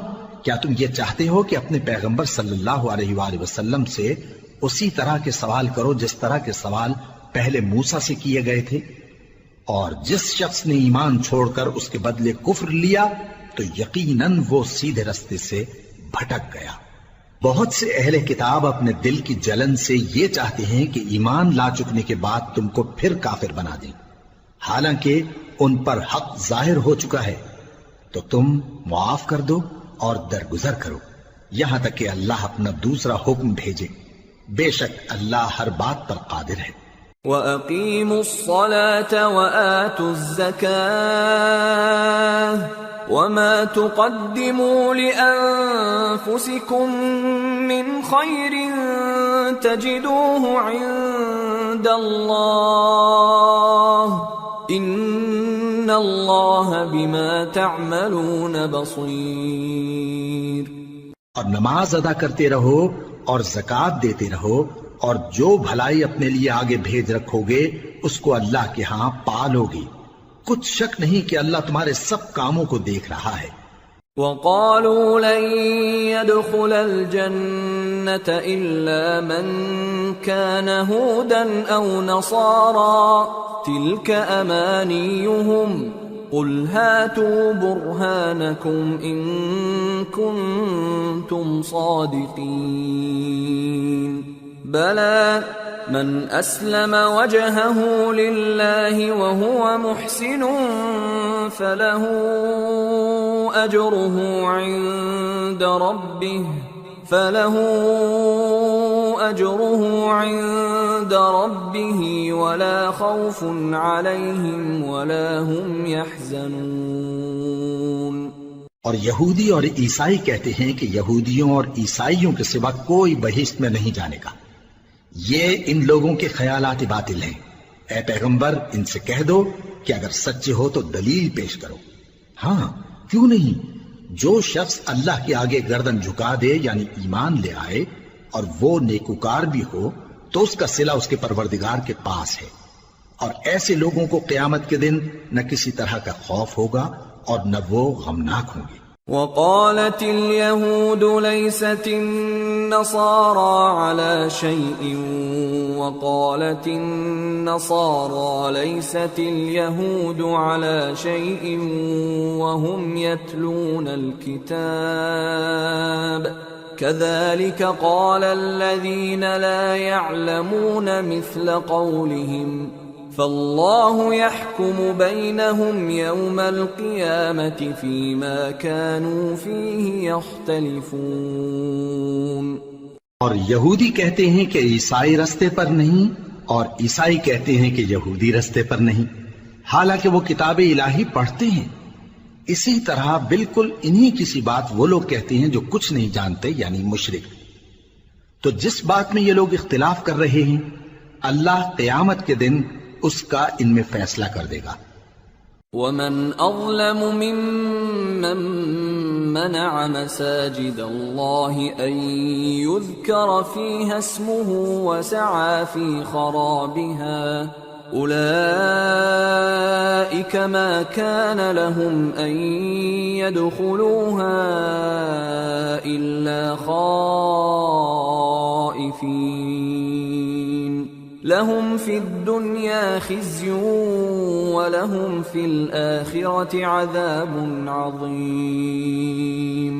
کیا تم یہ چاہتے ہو کہ اپنے پیغمبر صلی اللہ علیہ وآلہ وسلم سے اسی طرح کے سوال کرو جس طرح کے سوال پہلے موسیٰ سے کیے گئے تھے؟ اور جس شخص نے ایمان چھوڑ کر اس کے بدلے کفر لیا تو یقیناً وہ سیدھے رستے سے بھٹک گیا۔ بہت سے اہل کتاب اپنے دل کی جلن سے یہ چاہتے ہیں کہ ایمان لا چکنے کے بعد تم کو پھر کافر بنا دیں، حالانکہ ان پر حق ظاہر ہو چکا ہے۔ تو تم معاف کر دو اور درگزر کرو یہاں تک کہ اللہ اپنا دوسرا حکم بھیجے، بے شک اللہ ہر بات پر قادر ہے۔ وَأَقِيمُوا الصَّلَاةَ وَآتُوا الزَّكَاةَ وَمَا تُقَدِّمُوا لِأَنفُسِكُم مِّنْ خَيْرٍ تَجِدُوهُ عِندَ اللَّهِ إِنَّ اللَّهَ بِمَا تَعْمَلُونَ بَصِيرٌ۔ اور نماز ادا کرتے رہو اور زکوٰۃ دیتے رہو، اور جو بھلائی اپنے لیے آگے بھیج رکھو گے اس کو اللہ کے ہاں پالو گے، کچھ شک نہیں کہ اللہ تمہارے سب کاموں کو دیکھ رہا ہے۔ وَقَالُوا لَن يَدْخُلَ الْجَنَّةَ إِلَّا مَن كَانَ هُودًا أَوْ نَصَارَىٰ تِلْكَ أَمَانِيُّهُمْ قُلْ هَاتُوا بُرْهَانَكُمْ إِن كُنتُمْ كنتم صادقين بلى من أسلم وجهه لله وهو محسن فله أجره عند ربه ولا خوف عليهم ولا هم يحزنون. اور یہودی اور عیسائی کہتے ہیں کہ یہودیوں اور عیسائیوں کے سوا کوئی بہشت میں نہیں جانے گا. یہ ان لوگوں کے خیالات باطل ہیں. اے پیغمبر ان سے کہہ دو کہ اگر سچے ہو تو دلیل پیش کرو. ہاں کیوں نہیں، جو شخص اللہ کے آگے گردن جھکا دے یعنی ایمان لے آئے اور وہ نیکوکار بھی ہو تو اس کا صلہ اس کے پروردگار کے پاس ہے. اور ایسے لوگوں کو قیامت کے دن نہ کسی طرح کا خوف ہوگا اور نہ وہ غمناک ہوں گے. وقالت اليهود ليست النصارى على شيء وقالت النصارى ليست اليهود على شيء وهم يتلون الكتاب كذلك قال الذين لا يعلمون مثل قولهم فالله يحكم بينهم يوم القيامة فيما كانوا فيه يختلفون. اور یہودی کہتے ہیں کہ عیسائی رستے پر نہیں اور عیسائی کہتے ہیں کہ یہودی رستے پر نہیں، حالانکہ وہ کتاب الہی پڑھتے ہیں. اسی طرح بالکل انہی کسی بات وہ لوگ کہتے ہیں جو کچھ نہیں جانتے یعنی مشرک. تو جس بات میں یہ لوگ اختلاف کر رہے ہیں اللہ قیامت کے دن اس کا ان میں فیصلہ کر دے گا. ومن اظلم ممن منع مساجد الله ان يذكر فيها اسمه وسعى في خرابها اولئك ما كان لهم ان يدخلوها الا خائفين لهم في الدنيا خزي ولهم في الآخرة عذاب عظيم.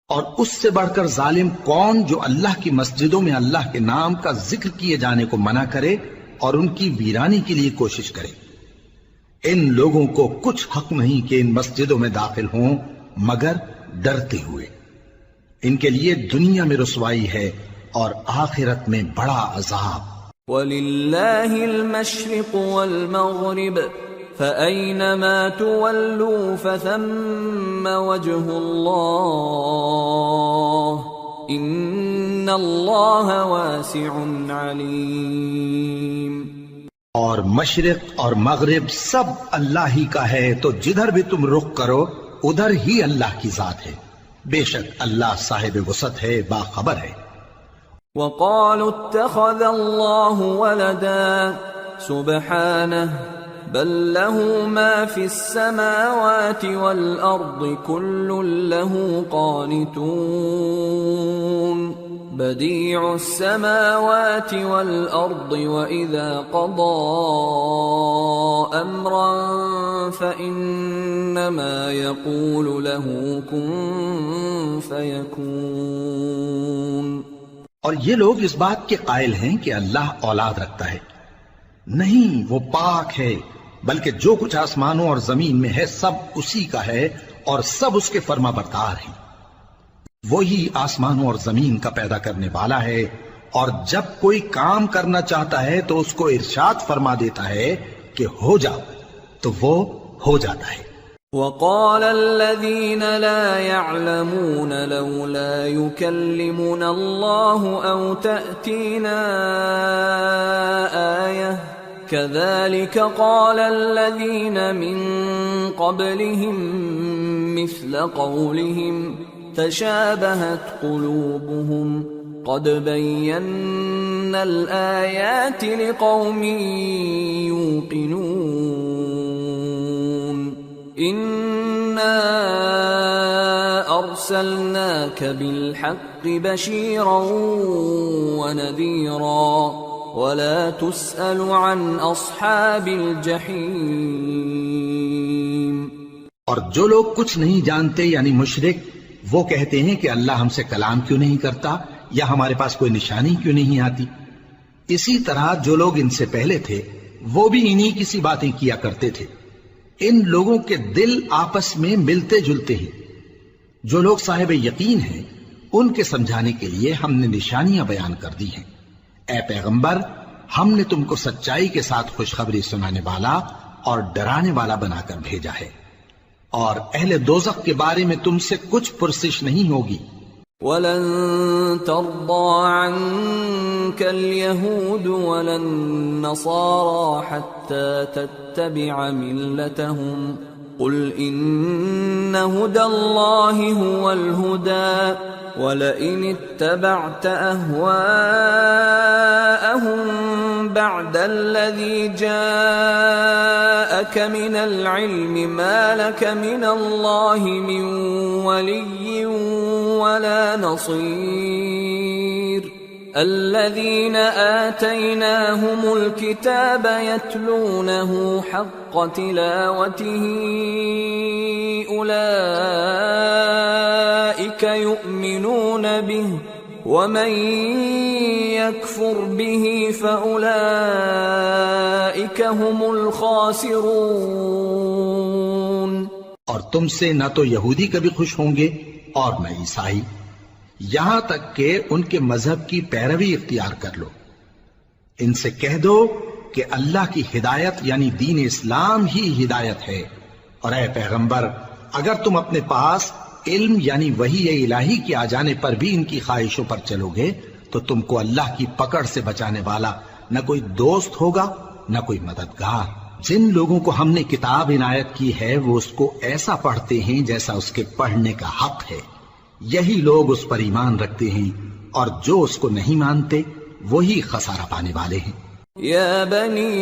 اور اس سے بڑھ کر ظالم کون جو اللہ کی مسجدوں میں اللہ کے نام کا ذکر کیے جانے کو منع کرے اور ان کی ویرانی کے لیے کوشش کرے. ان لوگوں کو کچھ حق نہیں کہ ان مسجدوں میں داخل ہوں مگر ڈرتے ہوئے. ان کے لیے دنیا میں رسوائی ہے اور آخرت میں بڑا عذاب. وَلِلَّهِ الْمَشْرِقُ وَالْمَغْرِبُ فَأَيْنَمَا تُوَلُّوا فَثَمَّ وَجْهُ اللَّهِ إِنَّ اللَّهَ وَاسِعٌ عَلِيمٌ. اور مشرق اور مغرب سب اللہ ہی کا ہے، تو جدھر بھی تم رخ کرو ادھر ہی اللہ کی ذات ہے. بے شک اللہ صاحب وسعت ہے، باخبر ہے. وقالوا اتخذ الله ولدا سبحانه بل له ما في السماوات والأرض كل له قانتون بديع السماوات والأرض وإذا قضى أمرا فإنما يقول له كن فيكون. اور یہ لوگ اس بات کے قائل ہیں کہ اللہ اولاد رکھتا ہے. نہیں، وہ پاک ہے، بلکہ جو کچھ آسمانوں اور زمین میں ہے سب اسی کا ہے اور سب اس کے فرما بردار ہیں. وہی آسمانوں اور زمین کا پیدا کرنے والا ہے اور جب کوئی کام کرنا چاہتا ہے تو اس کو ارشاد فرما دیتا ہے کہ ہو جاؤ تو وہ ہو جاتا ہے. وقال الذين لا يعلمون لولا يكلمنا الله أو تأتينا آية كذلك قال الذين من قبلهم مثل قولهم تشابهت قلوبهم قد بينا الآيات لقوم يوقنون. إنا أرسلناك بالحق بشيرا ونذيرا ولا تسأل عن أصحاب الجحيم. اور جو لوگ کچھ نہیں جانتے یعنی مشرک وہ کہتے ہیں کہ اللہ ہم سے کلام کیوں نہیں کرتا یا ہمارے پاس کوئی نشانی کیوں نہیں آتی. اسی طرح جو لوگ ان سے پہلے تھے وہ بھی انہی کسی باتیں کیا کرتے تھے. ان لوگوں کے دل آپس میں ملتے جلتے ہیں. جو لوگ صاحب یقین ہیں ان کے سمجھانے کے لیے ہم نے نشانیاں بیان کر دی ہیں. اے پیغمبر، ہم نے تم کو سچائی کے ساتھ خوشخبری سنانے والا اور ڈرانے والا بنا کر بھیجا ہے، اور اہل دوزخ کے بارے میں تم سے کچھ پرسش نہیں ہوگی. وَلَن تَرْضَىٰ عَنكَ الْيَهُودُ وَلَا النَّصَارَىٰ حَتَّىٰ تَتَّبِعَ مِلَّتَهُمْ قُلْ إِنَّ هُدَى اللَّهِ هُوَ الْهُدَىٰ وَلَئِنِ اتَّبَعْتَ أَهْوَاءَهُمْ بَعْدَ الَّذِي جَاءَكَ مِنَ الْعِلْمِ مَا لَكَ مِنَ اللَّهِ مِنْ وَلِيٍّ وَلَا نَصِيرٍ. الَّذِينَ آتَيْنَاهُمُ الْكِتَابَ يَتْلُونَهُ حَقَّ تِلَاوَتِهِ أُولَئِكَ يُؤْمِنُونَ بِهِ وَمَن يَكْفُرْ بِهِ فَأُولَئِكَ هُمُ الْخَاسِرُونَ. اور تم سے نہ تو یہودی کبھی خوش ہوں گے اور نہ عیسائی، یہاں تک کہ ان کے مذہب کی پیروی اختیار کر لو. ان سے کہہ دو کہ اللہ کی ہدایت یعنی دین اسلام ہی ہدایت ہے. اور اے پیغمبر، اگر تم اپنے پاس علم یعنی وحی الہی کے آ جانے پر بھی ان کی خواہشوں پر چلو گے تو تم کو اللہ کی پکڑ سے بچانے والا نہ کوئی دوست ہوگا نہ کوئی مددگار. جن لوگوں کو ہم نے کتاب عنایت کی ہے وہ اس کو ایسا پڑھتے ہیں جیسا اس کے پڑھنے کا حق ہے. یہی لوگ اس پر ایمان رکھتے ہیں، اور جو اس کو نہیں مانتے وہی خسارہ پانے والے ہیں. یا بنی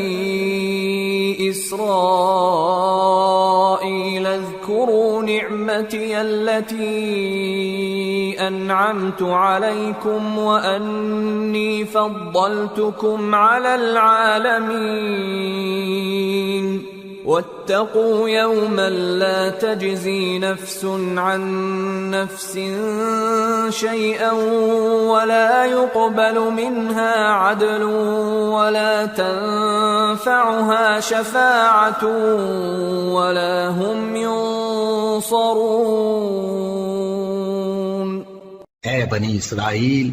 اسرائیل اذکروا نعمتی التي انعمت علیکم وانی فضلتکم علی العالمین واتقوا يوما لا تجزي نفس عن نفس شيئا ولا يقبل منها عدل ولا تنفعها شفاعة ولا هم ينصرون. اے بنی اسرائیل،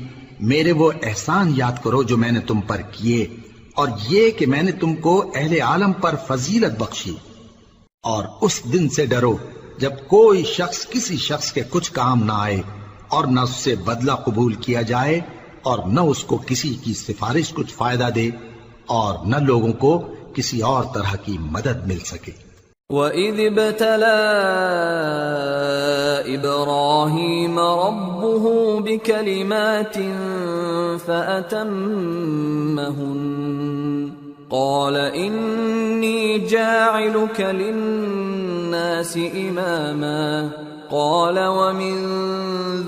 میرے وہ احسان یاد کرو جو میں نے تم پر کیے، اور یہ کہ میں نے تم کو اہل عالم پر فضیلت بخشی. اور اس دن سے ڈرو جب کوئی شخص کسی شخص کے کچھ کام نہ آئے، اور نہ اس سے بدلہ قبول کیا جائے، اور نہ اس کو کسی کی سفارش کچھ فائدہ دے، اور نہ لوگوں کو کسی اور طرح کی مدد مل سکے. وَإِذِ ابْتَلَىٰ إِبْرَاهِيمَ رَبُّهُ بِكَلِمَاتٍ فَأَتَمَّهُنَّ قَالَ إِنِّي جَاعِلُكَ لِلنَّاسِ إِمَامًا قَالَ وَمِن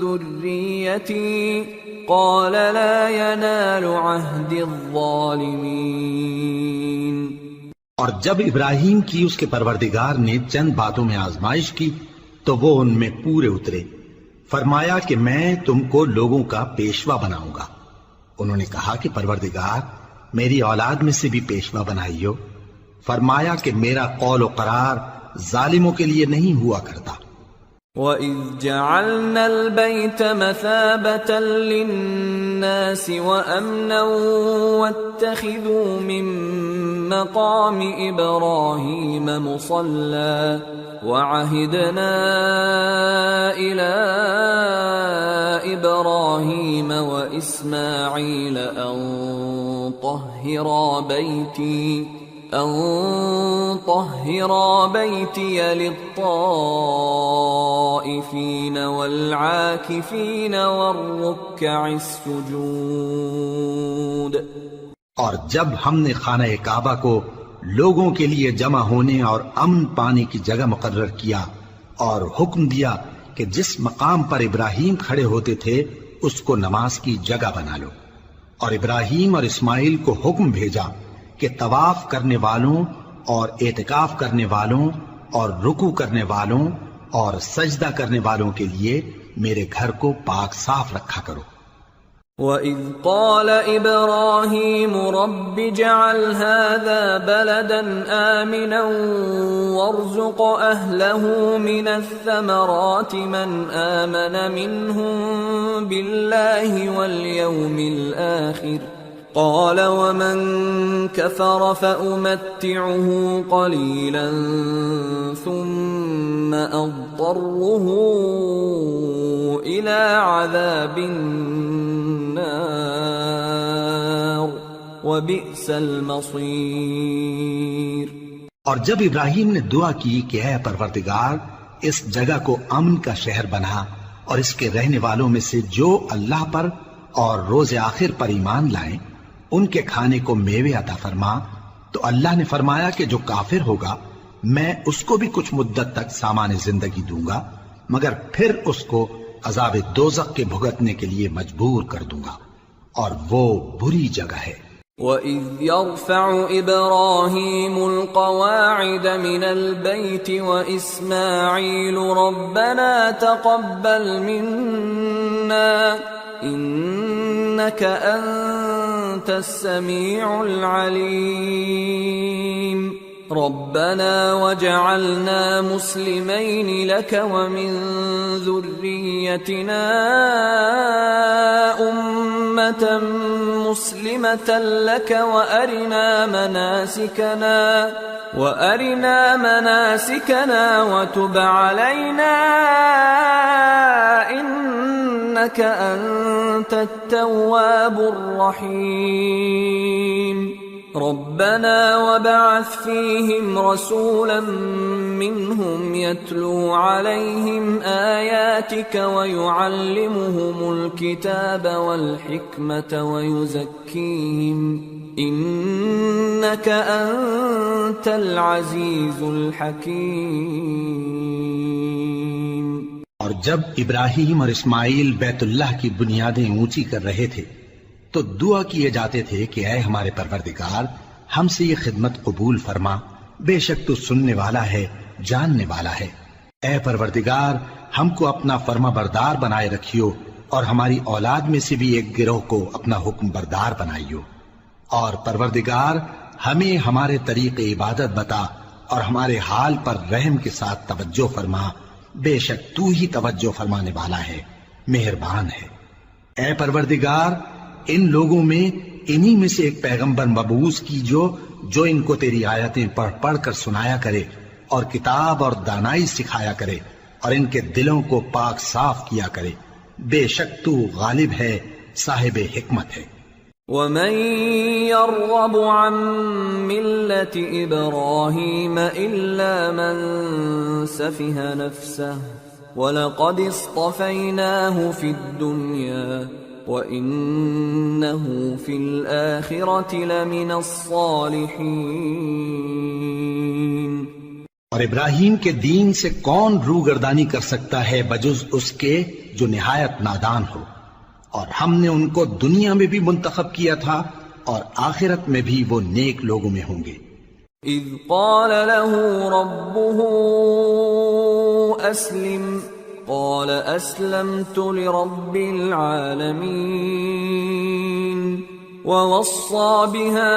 ذُرِّيَّتِي قَالَ لَا يَنَالُ عَهْدِ الظَّالِمِينَ. اور جب ابراہیم کی اس کے پروردگار نے چند باتوں میں آزمائش کی تو وہ ان میں پورے اترے. فرمایا کہ میں تم کو لوگوں کا پیشوا بناؤں گا. انہوں نے کہا کہ پروردگار، میری اولاد میں سے بھی پیشوا بنائیو. فرمایا کہ میرا قول و قرار ظالموں کے لیے نہیں ہوا کرتا. وَإِذْ جَعَلْنَا الْبَيْتَ مَثَابَةً لِلنَّاسِ وَأَمْنًا وَاتَّخِذُوا مِن مَّقَامِ إِبْرَاهِيمَ مُصَلًّى وَعَهِدْنَا إِلَىٰ إِبْرَاهِيمَ وَإِسْمَاعِيلَ أَن طَهِّرَا بَيْتِيَ لِلطَّائِفِينَ وَالْعَاكِفِينَ وَالرُّكَّعِ السُّجُودِ. اور جب ہم نے خانہ کعبہ کو لوگوں کے لیے جمع ہونے اور امن پانے کی جگہ مقرر کیا، اور حکم دیا کہ جس مقام پر ابراہیم کھڑے ہوتے تھے اس کو نماز کی جگہ بنا لو. اور ابراہیم اور اسماعیل کو حکم بھیجا کہ طواف کرنے والوں اور اعتکاف کرنے والوں اور رکوع کرنے والوں اور سجدہ کرنے والوں کے لیے میرے گھر کو پاک صاف رکھا کرو۔ وَإِذْ قَالَ إِبْرَاهِيمُ رَبِّ اجْعَلْ هَذَا بَلَدًا آمِنًا وَارْزُقْ أَهْلَهُ مِنَ الثَّمَرَاتِ مَنْ آمَنَ مِنْهُمْ بِاللَّهِ وَالْيَوْمِ الْآخِرِ قال ومن كفر فأمتعه قليلا ثم أضطره إلى عذاب النار وبئس المصير۔ اور جب ابراہیم نے دعا کی کہ اے پروردگار اس جگہ کو امن کا شہر بنا اور اس کے رہنے والوں میں سے جو اللہ پر اور روز آخر پر ایمان لائیں ان کے کھانے کو میوے عطا فرما، تو اللہ نے فرمایا کہ جو کافر ہوگا میں اس کو بھی کچھ مدت تک سامان زندگی دوں گا، مگر پھر اس کو عذاب دوزخ کے بھگتنے کے لیے مجبور کر دوں گا، اور وہ بری جگہ ہے۔ وَإِذْ يَرْفَعُ إِبْرَاهِيمُ الْقَوَاعِدَ مِنَ الْبَيْتِ وَإِسْمَاعِيلُ رَبَّنَا تَقَبَّلْ مِنَّا إِنَّكَ أَنْتَ السَّمِيعُ الْعَلِيمُ رَبَّنَا وَاجْعَلْنَا مُسْلِمَيْنِ لَكَ وَمِنْ ذُرِّيَّتِنَا أُمَّةً مُسْلِمَةً لَكَ وَأَرِنَا مَنَاسِكَنَا وَتُبْ عَلَيْنَا إِنَّكَ أَنْتَ التَّوَّابُ الرَّحِيمُ رَبَّنَا وَابْعَثْ فِيهِمْ رَسُولًا مِّنْهُمْ يَتْلُو عَلَيْهِمْ آيَاتِكَ وَيُعَلِّمُهُمُ الْكِتَابَ وَالْحِكْمَةَ وَيُزَكِّيهِمْ إِنَّكَ أَنْتَ الْعَزِيزُ الْحَكِيمُ۔ اور جب ابراہیم اور اسماعیل بیت اللہ کی بنیادیں اونچی کر رہے تھے تو دعا کیے جاتے تھے کہ اے ہمارے پروردگار ہم سے یہ خدمت قبول فرما، بے شک تو سننے والا ہے، جاننے والا ہے۔ اے پروردگار ہم کو اپنا فرما بردار بنائے رکھیو، اور ہماری اولاد میں سے بھی ایک گروہ کو اپنا حکم بردار بنائیو، اور پروردگار ہمیں ہمارے طریق عبادت بتا اور ہمارے حال پر رحم کے ساتھ توجہ فرما، بے شک تو ہی توجہ فرمانے والا ہے، مہربان ہے۔ اے پروردگار ان لوگوں میں انہی میں سے ایک پیغمبر مبعوث کی جو ان کو تیری آیتیں پڑھ پڑھ کر سنایا کرے اور کتاب اور دانائی سکھایا کرے اور ان کے دلوں کو پاک صاف کیا کرے، بے شک تو غالب ہے، صاحب حکمت ہے۔ وَمَن يَرْغَبُ عَن مِّلَّةِ إِبْرَاهِيمَ إِلَّا مَن سَفِهَ نَفْسَهُ وَلَقَدِ اصْطَفَيْنَاهُ فِي الدُّنْيَا وَإِنَّهُ فِي الْآخِرَةِ لَمِنَ الصَّالِحِينَ۔ اور ابراہیم کے دین سے کون روگردانی کر سکتا ہے بجز اس کے جو نہایت نادان ہو، اور ہم نے ان کو دنیا میں بھی منتخب کیا تھا اور آخرت میں بھی وہ نیک لوگوں میں ہوں گے۔ اذ قال له ربه اسلم قال اسلمت لرب العالمين ووصى بها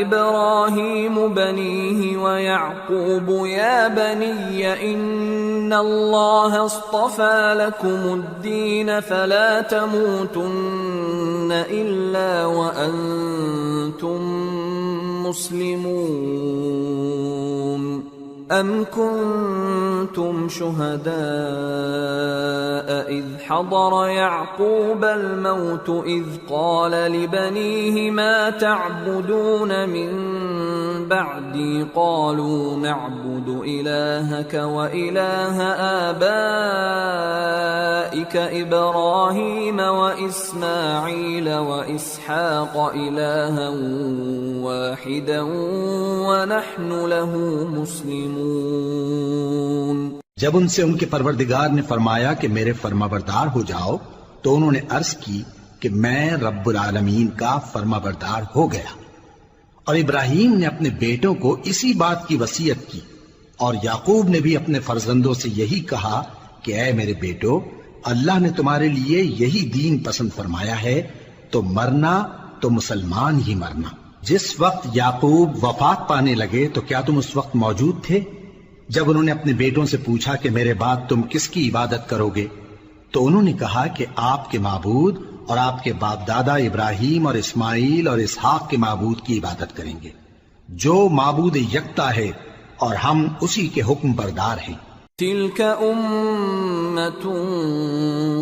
إبراهيم بنيه ويعقوب يا بني إن الله اصطفى لكم الدين فلا تموتن إلا وأنتم مسلمون أم كنتم شهداء إذ حضر يعقوب الموت إذ قال لبنيه ما تعبدون من بعدي قالوا نعبد إلهك وإله آبائك إبراهيم وإسماعيل وإسحاق إلها واحدا ونحن له مسلمون۔ جب ان سے ان کے پروردگار نے فرمایا کہ میرے فرما بردار ہو جاؤ تو انہوں نے عرض کی کہ میں رب العالمین کا فرما بردار ہو گیا، اور ابراہیم نے اپنے بیٹوں کو اسی بات کی وصیت کی، اور یعقوب نے بھی اپنے فرزندوں سے یہی کہا کہ اے میرے بیٹو، اللہ نے تمہارے لیے یہی دین پسند فرمایا ہے، تو مرنا تو مسلمان ہی مرنا۔ جس وقت یعقوب وفات پانے لگے تو کیا تم اس وقت موجود تھے جب انہوں نے اپنے بیٹوں سے پوچھا کہ میرے بعد تم کس کی عبادت کرو گے؟ تو انہوں نے کہا کہ آپ کے معبود اور آپ کے باپ دادا ابراہیم اور اسماعیل اور اسحاق کے معبود کی عبادت کریں گے، جو معبود یکتا ہے اور ہم اسی کے حکم بردار ہیں۔ تلك أمة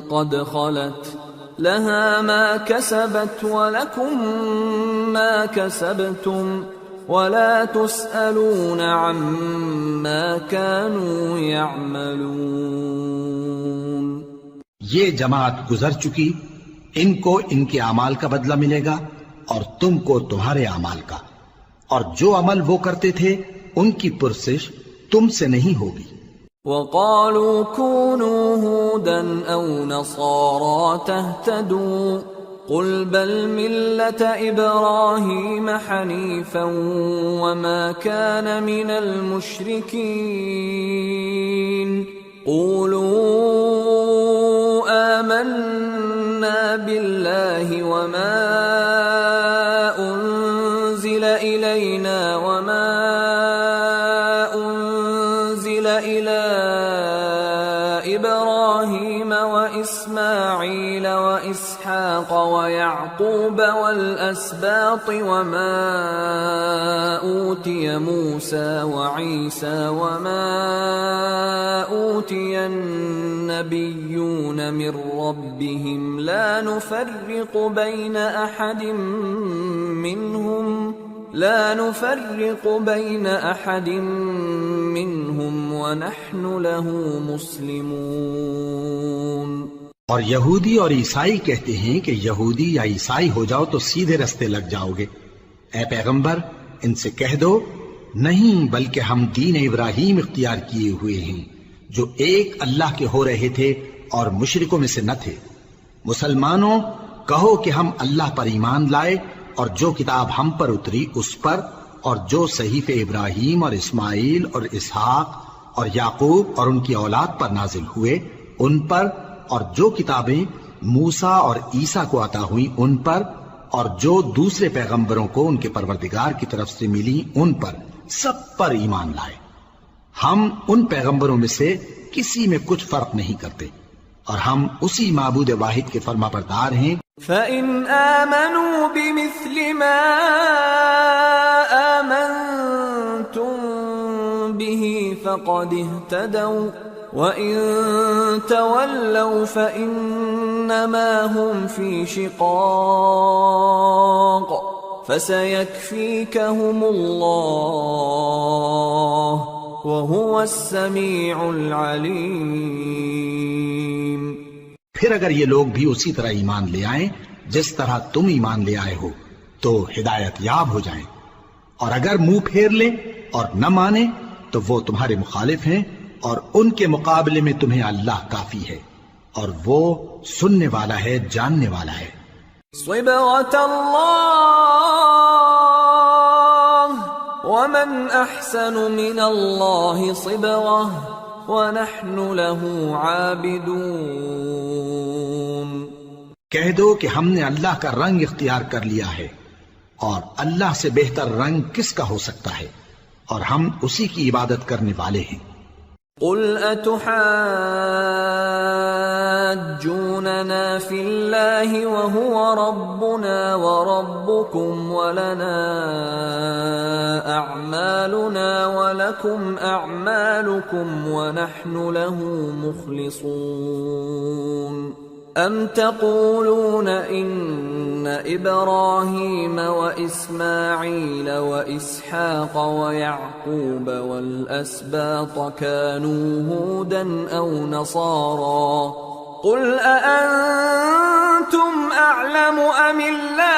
قد خلت لها ما كسبت ولكم ما كسبتم ولا تسألون عما كانوا يعملون۔ یہ جماعت گزر چکی، ان کو ان کے اعمال کا بدلہ ملے گا اور تم کو تمہارے اعمال کا، اور جو عمل وہ کرتے تھے ان کی پرسش تم سے نہیں ہوگی۔ وقالوا كونوا هودا أو نصارى تهتدوا قل بل ملة إبراهيم حنيفا وما كان من المشركين قولوا آمنا بالله وما أنزل إلينا وما أنزل إلى إبراهيم وإسماعيل وإسحاق ويعقوب والأسباط وما أوتي موسى وعيسى وما أوتي النبيون من ربهم لا نفرق بين أحد منهم ونحن له مسلمون۔ اور یہودی اور عیسائی کہتے ہیں کہ یہودی یا عیسائی ہو جاؤ تو سیدھے رستے لگ جاؤ گے۔ اے پیغمبر ان سے کہہ دو نہیں، بلکہ ہم دین ابراہیم اختیار کیے ہوئے ہیں جو ایک اللہ کے ہو رہے تھے اور مشرکوں میں سے نہ تھے۔ مسلمانوں کہو کہ ہم اللہ پر ایمان لائے اور جو کتاب ہم پر اتری اس پر، اور جو صحیفے ابراہیم اور اسماعیل اور اسحاق اور یعقوب اور ان کی اولاد پر نازل ہوئے ان پر، اور جو کتابیں موسیٰ اور عیسیٰ کو عطا ہوئیں ان پر، اور جو دوسرے پیغمبروں کو ان کے پروردگار کی طرف سے ملی ان پر، سب پر ایمان لائے۔ ہم ان پیغمبروں میں سے کسی میں کچھ فرق نہیں کرتے، اور ہم اسی معبود واحد کے فرما بردار ہیں۔ فَإِنْ آمَنُوا بِمِثْلِ مَا آمَنْتُمْ بِهِ فَقَدِ اهْتَدَوْا وَإِنْ تَوَلَّوْا فَإِنَّمَا هُمْ فِي شِقَاقٍ فَسَيَكْفِيكَهُمُ اللَّهُ وَهُوَ السَّمِيعُ الْعَلِيمُ۔ پھر اگر یہ لوگ بھی اسی طرح ایمان لے آئیں جس طرح تم ایمان لے آئے ہو تو ہدایت یاب ہو جائیں، اور اگر منہ پھیر لیں اور نہ مانیں تو وہ تمہارے مخالف ہیں، اور ان کے مقابلے میں تمہیں اللہ کافی ہے، اور وہ سننے والا ہے، جاننے والا ہے۔ صبغة الله ومن أحسن من الله صبغة وَنَحْنُ لَهُ عَابِدُونَ۔ کہہ دو کہ ہم نے اللہ کا رنگ اختیار کر لیا ہے، اور اللہ سے بہتر رنگ کس کا ہو سکتا ہے، اور ہم اسی کی عبادت کرنے والے ہیں۔ قُلْ أَتُحَاجُّونَنَا فِي اللَّهِ وَهُوَ رَبُّنَا وَرَبُّكُمْ وَلَنَا أَعْمَالُنَا وَلَكُمْ أَعْمَالُكُمْ وَنَحْنُ لَهُ مُخْلِصُونَ أَمْ تَقُولُونَ إِنَّ إِبْرَاهِيمَ وَإِسْمَاعِيلَ وَإِسْحَاقَ وَيَعْقُوبَ وَالْأَسْبَاطَ كَانُوا هُودًا أَوْ نَصَارَى قُلْ أَأَنْتُمْ أَعْلَمُ أَمِ اللَّهُ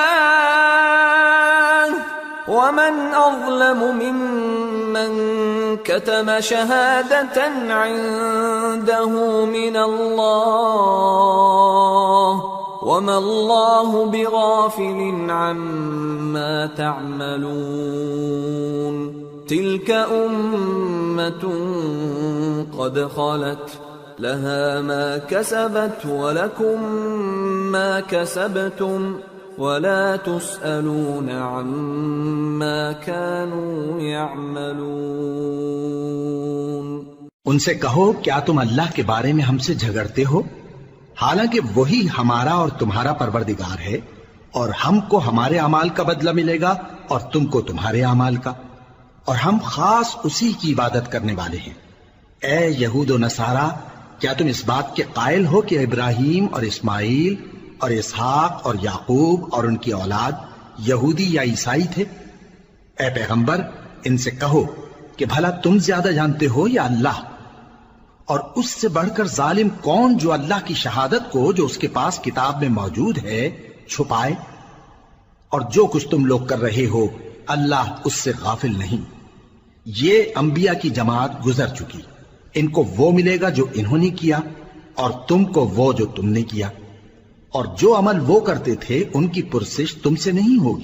وَمَنْ أَظْلَمُ مِمَّنْ كَتَمَ شَهَادَةً عِنْدَهُ مِنَ اللَّهِ وَمَا اللَّهُ بِغَافِلٍ عَمَّا تَعْمَلُونَ تِلْكَ أُمَّةٌ قَدْ خَلَتْ لها ما كسبت ولكم ما كسبتم ولا تسألون عما كانوا يعملون۔ ان سے کہو کیا تم اللہ کے بارے میں ہم سے جھگڑتے ہو، حالانکہ وہی ہمارا اور تمہارا پروردگار ہے، اور ہم کو ہمارے اعمال کا بدلہ ملے گا اور تم کو تمہارے اعمال کا، اور ہم خاص اسی کی عبادت کرنے والے ہیں۔ اے یہود و نصارا، کیا تم اس بات کے قائل ہو کہ ابراہیم اور اسماعیل اور اسحاق اور یعقوب اور ان کی اولاد یہودی یا عیسائی تھے؟ اے پیغمبر، ان سے کہو کہ بھلا تم زیادہ جانتے ہو یا اللہ؟ اور اس سے بڑھ کر ظالم کون جو اللہ کی شہادت کو جو اس کے پاس کتاب میں موجود ہے چھپائے؟ اور جو کچھ تم لوگ کر رہے ہو اللہ اس سے غافل نہیں۔ یہ انبیاء کی جماعت گزر چکی، ان کو وہ ملے گا جو انہوں نے کیا، اور تم کو وہ جو تم نے کیا، اور جو عمل وہ کرتے تھے ان کی پرسش تم سے نہیں ہوگی۔